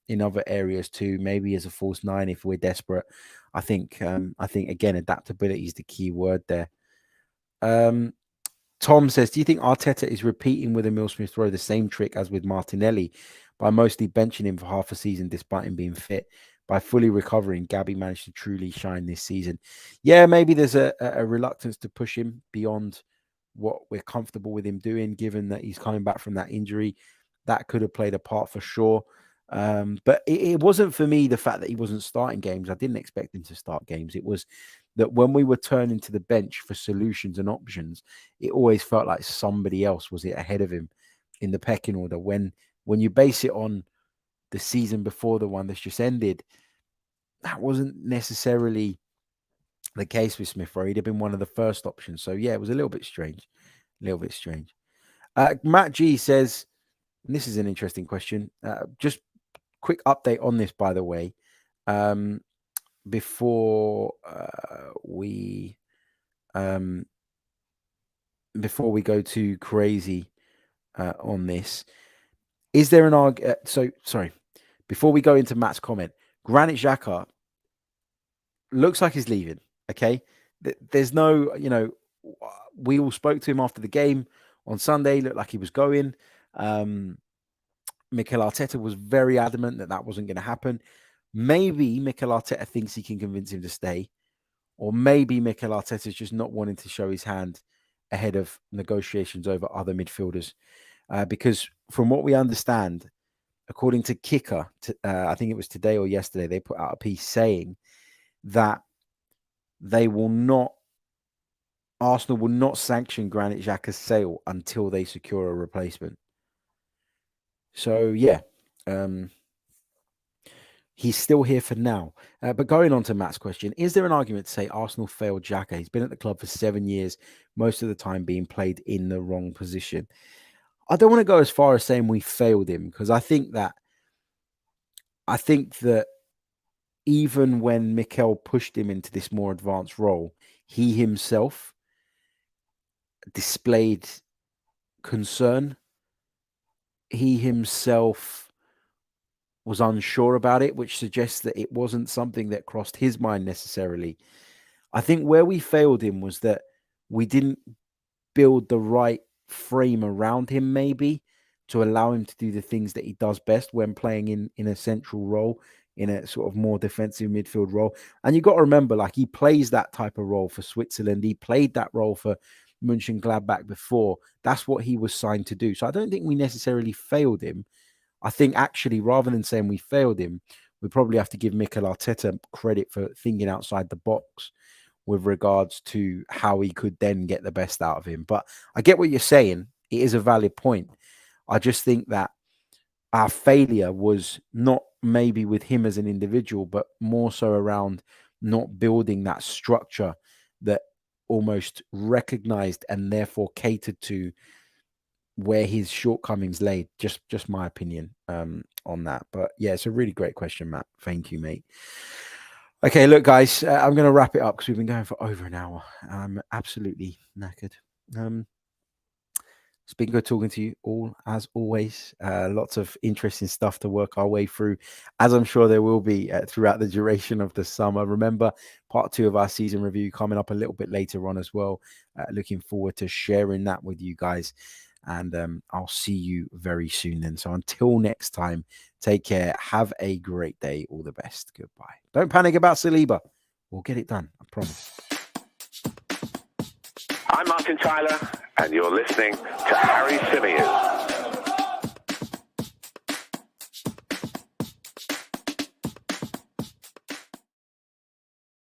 in other areas too, maybe as a false 9 if we're desperate. I think again, adaptability is the key word there. Tom says, do you think Arteta is repeating with Emile Smith Rowe the same trick as with Martinelli by mostly benching him for half a season despite him being fit? By fully recovering, Gabby managed to truly shine this season. Yeah, maybe there's a reluctance to push him beyond what we're comfortable with him doing, given that he's coming back from that injury. That could have played a part for sure. But it wasn't for me the fact that he wasn't starting games. I didn't expect him to start games. It was that when we were turning to the bench for solutions and options, it always felt like somebody else was ahead of him in the pecking order. When you base it on the season before the one that's just ended, that wasn't necessarily the case with Smith Rowe. He'd have been one of the first options. So yeah, it was a little bit strange. Matt G says, and this is an interesting question. Just quick update on this, by the way. Before we go too crazy on this, is there an argument? Before we go into Matt's comment, Granit Xhaka looks like he's leaving. Okay, there's no, we all spoke to him after the game on Sunday. Looked like he was going. Mikel Arteta was very adamant that wasn't going to happen. Maybe Mikel Arteta thinks he can convince him to stay, or maybe Mikel Arteta is just not wanting to show his hand ahead of negotiations over other midfielders. Because from what we understand, according to Kicker, I think it was today or yesterday, they put out a piece saying that Arsenal will not sanction Granit Xhaka's sale until they secure a replacement. So yeah, he's still here for now. But going on to Matt's question, is there an argument to say Arsenal failed Xhaka? He's been at the club for 7 years, most of the time being played in the wrong position. I don't want to go as far as saying we failed him, because I think that even when Mikel pushed him into this more advanced role, he himself displayed concern. He himself was unsure about it, which suggests that it wasn't something that crossed his mind necessarily. I think where we failed him was that we didn't build the right frame around him, maybe, to allow him to do the things that he does best when playing in a central role, in a sort of more defensive midfield role. And you've got to remember, like, he plays that type of role for Switzerland. He played that role for Mönchengladbach before. That's what he was signed to do. So I don't think we necessarily failed him. I think actually, rather than saying we failed him, we probably have to give Mikel Arteta credit for thinking outside the box with regards to how he could then get the best out of him. But I get what you're saying. It is a valid point. I just think that our failure was not maybe with him as an individual, but more so around not building that structure that almost recognized and therefore catered to where his shortcomings lay. Just my opinion on that. But yeah, it's a really great question, Matt. Thank you, mate. Okay, look, guys, I'm going to wrap it up because we've been going for over an hour. I'm absolutely knackered. It's been good talking to you all, as always. Lots of interesting stuff to work our way through, as I'm sure there will be throughout the duration of the summer. Remember, part 2 of our season review coming up a little bit later on as well. Looking forward to sharing that with you guys. And I'll see you very soon then. So until next time, take care. Have a great day. All the best. Goodbye. Don't panic about Saliba. We'll get it done. I promise. I'm Martin Tyler, and you're listening to Harry Symeou.